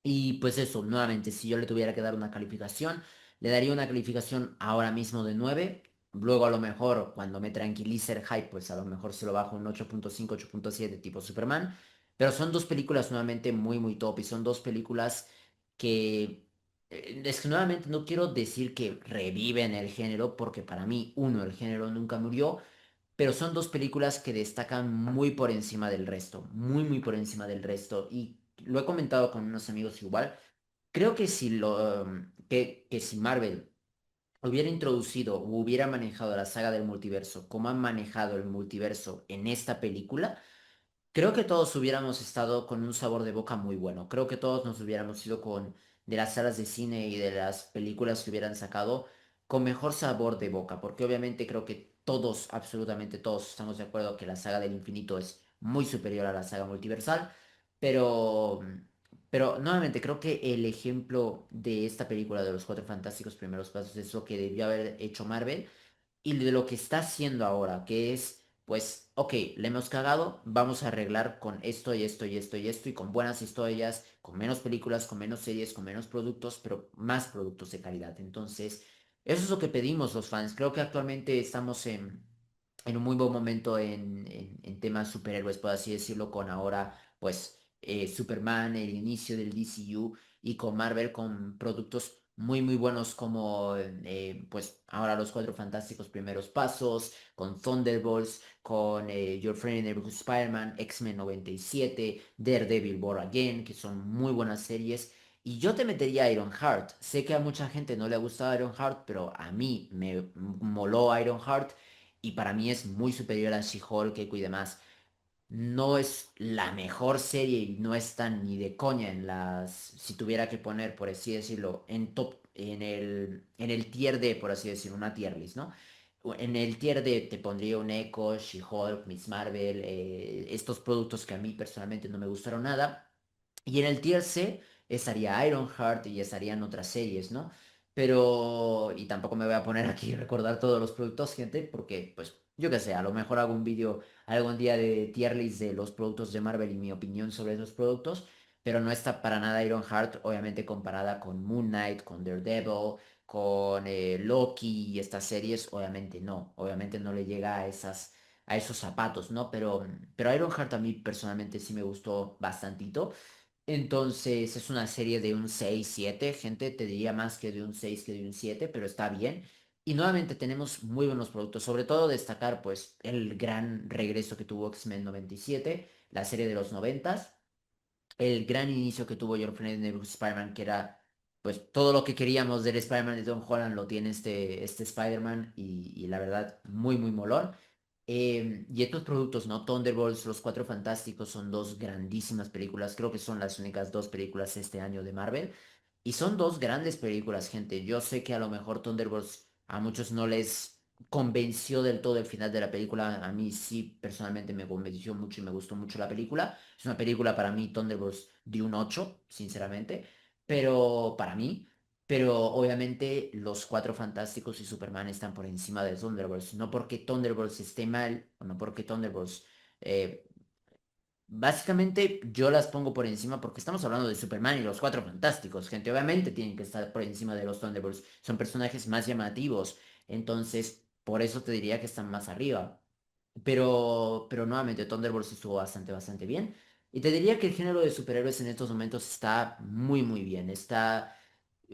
A: Y pues eso, nuevamente, si yo le tuviera que dar una calificación, le daría una calificación ahora mismo de 9. Luego a lo mejor cuando me tranquilice el hype, pues a lo mejor se lo bajo un 8.5, 8.7 tipo Superman. Pero son dos películas nuevamente muy top y son dos películas que... es que nuevamente no quiero decir que reviven el género porque para mí, uno, el género nunca murió, pero son dos películas que destacan muy por encima del resto, muy por encima del resto. Y lo he comentado con unos amigos igual. Creo que que si Marvel hubiera introducido o hubiera manejado la saga del multiverso como han manejado el multiverso en esta película, creo que todos hubiéramos estado con un sabor de boca muy bueno. Creo que todos nos hubiéramos ido con de las salas de cine y de las películas que hubieran sacado con mejor sabor de boca, porque obviamente creo que todos, absolutamente todos, estamos de acuerdo que la saga del infinito es muy superior a la saga multiversal, pero pero nuevamente creo que el ejemplo de esta película de los Cuatro Fantásticos Primeros Pasos es lo que debió haber hecho Marvel y de lo que está haciendo ahora, que es, pues, ok, le hemos cagado, vamos a arreglar con esto y esto y esto y esto, y con buenas historias, con menos películas, con menos series, con menos productos, pero más productos de calidad. Entonces, eso es lo que pedimos los fans. Creo que actualmente estamos en un muy buen momento en temas superhéroes, por así decirlo, con ahora, pues, Superman, el inicio del DCU y con Marvel con productos muy buenos como, pues, ahora los Cuatro Fantásticos Primeros Pasos, con Thunderbolts, con Your Friend in the Neighborhood Spider-Man, X-Men 97, Daredevil Born Again, que son muy buenas series. Y yo te metería Ironheart. Sé que a mucha gente no le ha gustado Ironheart, pero a mí me moló Ironheart y para mí es muy superior a She-Hulk, Echo y demás. No es la mejor serie y no está ni de coña en las, si tuviera que poner, por así decirlo, en top, en el tier de, por así decirlo, una tier list, ¿no? En el tier de te pondría un Echo, She-Hulk, Miss Marvel, estos productos que a mí personalmente no me gustaron nada. Y en el tier C estaría Ironheart y estarían otras series, ¿no? Pero, y tampoco me voy a poner aquí a recordar todos los productos, gente, porque, pues, yo qué sé, a lo mejor hago un vídeo algún día de tier list de los productos de Marvel y mi opinión sobre esos productos, pero no está para nada Ironheart, obviamente comparada con Moon Knight, con Daredevil, con Loki y estas series, obviamente no le llega a a esos zapatos, ¿no? Pero Ironheart a mí personalmente sí me gustó bastantito. Entonces es una serie de un 6-7 gente, te diría más que de un 6 que de un 7 pero está bien. Y nuevamente tenemos muy buenos productos, sobre todo destacar pues el gran regreso que tuvo X-Men 97, la serie de los noventas, el gran inicio que tuvo Geoff John de Spider-Man, que era pues todo lo que queríamos del Spider-Man de Tom Holland lo tiene este Spider-Man y la verdad muy muy molón. Y estos productos, ¿no? Thunderbolts, Los Cuatro Fantásticos son dos grandísimas películas, creo que son las únicas dos películas este año de Marvel. Y son dos grandes películas, gente. Yo sé que a lo mejor Thunderbolts a muchos no les convenció del todo el final de la película. A mí sí, personalmente me convenció mucho y me gustó mucho la película. Es una película para mí, Thunderbolts, de un 8 sinceramente. Pero para mí, pero obviamente los Cuatro Fantásticos y Superman están por encima de Thunderbolts. No porque Thunderbolts esté mal, o no porque Thunderbolts eh, básicamente yo las pongo por encima porque estamos hablando de Superman y los Cuatro Fantásticos, gente. Obviamente tienen que estar por encima de los Thunderbolts. Son personajes más llamativos. Entonces, por eso te diría que están más arriba. Pero nuevamente, Thunderbolts estuvo bastante bien. Y te diría que el género de superhéroes en estos momentos está muy bien. Está,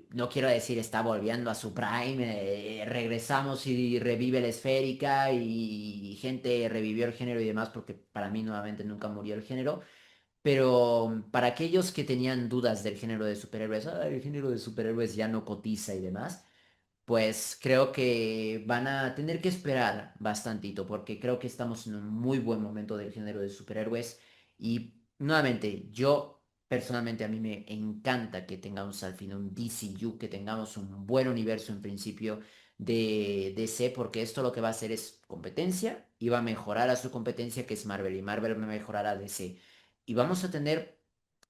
A: no quiero decir está volviendo a su prime, regresamos y revive la esférica y gente revivió el género y demás, porque para mí nuevamente nunca murió el género, pero para aquellos que tenían dudas del género de superhéroes, "Ah, el género de superhéroes ya no cotiza y demás, pues creo que van a tener que esperar bastantito porque creo que estamos en un muy buen momento del género de superhéroes y nuevamente yo personalmente a mí me encanta que tengamos al fin un DCU, que tengamos un buen universo en principio de DC porque esto lo que va a hacer es competencia y va a mejorar a su competencia que es Marvel y Marvel va a mejorar a DC y vamos a tener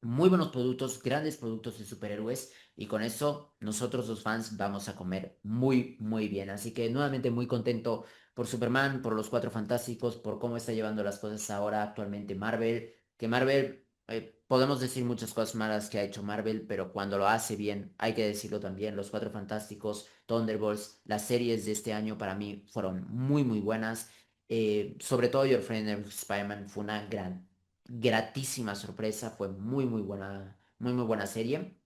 A: muy buenos productos, grandes productos de superhéroes y con eso nosotros los fans vamos a comer muy bien. Así que nuevamente muy contento por Superman, por los Cuatro Fantásticos, por cómo está llevando las cosas ahora actualmente Marvel. Que Marvel, podemos decir muchas cosas malas que ha hecho Marvel, pero cuando lo hace bien, hay que decirlo también. Los Cuatro Fantásticos, Thunderbolts, las series de este año para mí fueron muy buenas. Sobre todo Your Friend Spider-Man fue una gratísima sorpresa, fue muy buena serie.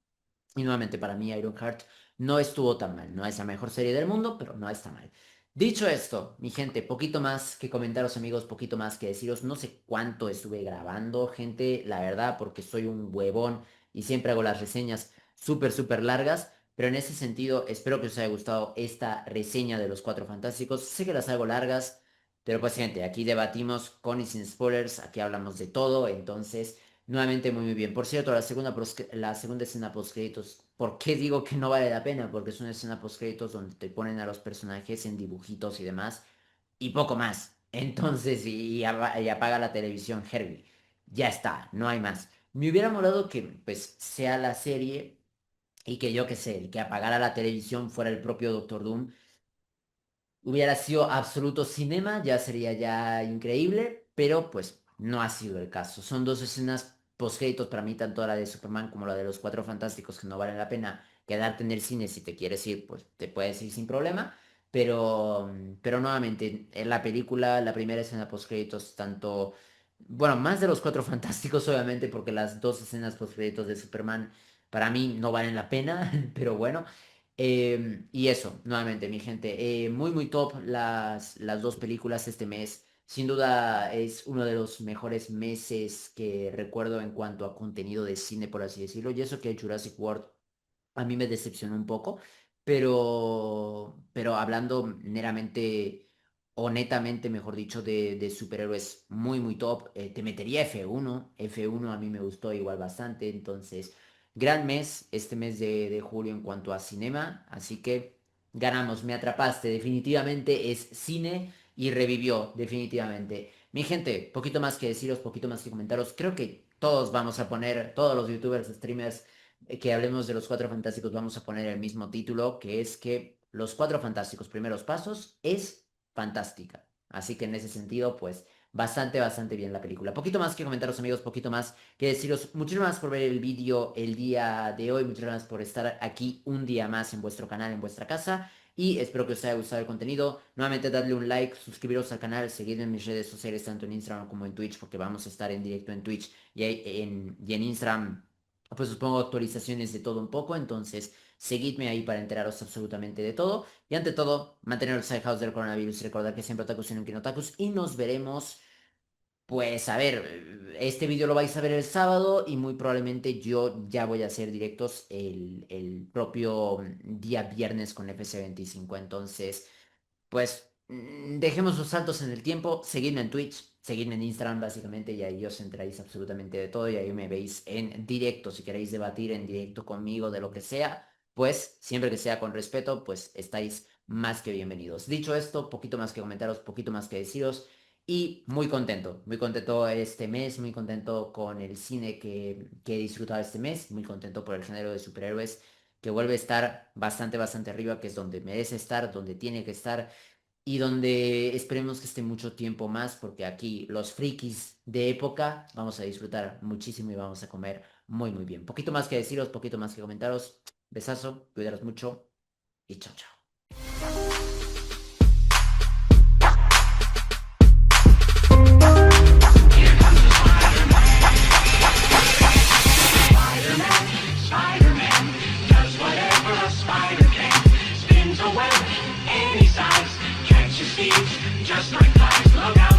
A: Y nuevamente para mí Ironheart no estuvo tan mal. No es la mejor serie del mundo, pero no está mal. Dicho esto, mi gente, poquito más que comentaros amigos, poquito más que deciros. No sé cuánto estuve grabando, gente, la verdad, porque soy un huevón y siempre hago las reseñas súper largas. Pero en ese sentido, espero que os haya gustado esta reseña de los Cuatro Fantásticos. Sé que las hago largas, pero pues gente, aquí debatimos con y sin spoilers, aquí hablamos de todo, entonces... Nuevamente muy bien. Por cierto, la segunda escena post-créditos, ¿por qué digo que no vale la pena? Porque es una escena post-créditos donde te ponen a los personajes en dibujitos y demás, y poco más. Entonces, y apaga la televisión Herbie. Ya está, no hay más. Me hubiera molado que, pues, sea la serie y que yo qué sé, el que apagara la televisión fuera el propio Doctor Doom hubiera sido absoluto cinema, ya sería ya increíble, pero pues no ha sido el caso. Son dos escenas postcréditos para mí, tanto la de Superman como la de los Cuatro Fantásticos, que no valen la pena quedarte en el cine si te quieres ir, pues te puedes ir sin problema. Pero nuevamente, en la película, la primera escena postcréditos, tanto, bueno, más de los Cuatro Fantásticos, obviamente, porque las dos escenas postcréditos de Superman para mí no valen la pena, pero bueno. Y eso, nuevamente, mi gente, muy top las dos películas este mes. Sin duda es uno de los mejores meses que recuerdo en cuanto a contenido de cine, por así decirlo. Y eso que Jurassic World a mí me decepcionó un poco, pero hablando meramente o netamente, mejor dicho, de superhéroes muy top, te metería F1. F1 a mí me gustó igual bastante, entonces, gran mes, este mes de julio en cuanto a cinema, así que ganamos, me atrapaste, definitivamente es cine y revivió, definitivamente. Mi gente, poquito más que deciros, poquito más que comentaros, creo que todos vamos a poner, todos los youtubers, streamers, que hablemos de los Cuatro Fantásticos, vamos a poner el mismo título, que es que Los Cuatro Fantásticos Primeros Pasos es fantástica. Así que en ese sentido, pues bastante bien la película. Poquito más que comentaros amigos, poquito más que deciros. Muchísimas gracias por ver el vídeo el día de hoy, muchas gracias por estar aquí un día más en vuestro canal, en vuestra casa. Y espero que os haya gustado el contenido. Nuevamente dadle un like, suscribiros al canal, seguidme en mis redes sociales, tanto en Instagram como en Twitch, porque vamos a estar en directo en Twitch y en Instagram pues os pongo actualizaciones de todo un poco, entonces seguidme ahí para enteraros absolutamente de todo. Y ante todo, manteneros alejados del coronavirus, recordad que siempre otakus y nunca otakus, y nos veremos. Pues a ver, este vídeo lo vais a ver el sábado y muy probablemente yo ya voy a hacer directos el propio día viernes con FC25. Entonces, pues dejemos los saltos en el tiempo, seguidme en Twitch, seguidme en Instagram básicamente y ahí os enteráis absolutamente de todo y ahí me veis en directo. Si queréis debatir en directo conmigo de lo que sea, pues siempre que sea con respeto, pues estáis más que bienvenidos. Dicho esto, poquito más que comentaros, poquito más que deciros. Y muy contento este mes, muy contento con el cine que he disfrutado este mes, muy contento por el género de superhéroes que vuelve a estar bastante arriba, que es donde merece estar, donde tiene que estar y donde esperemos que esté mucho tiempo más, porque aquí los frikis de época vamos a disfrutar muchísimo y vamos a comer muy bien. Poquito más que deciros, poquito más que comentaros. Besazo, cuidaros mucho y chao, chao.
B: Spider-Man does whatever a spider can. Spins a web any size, catches thieves just like flies. Look out!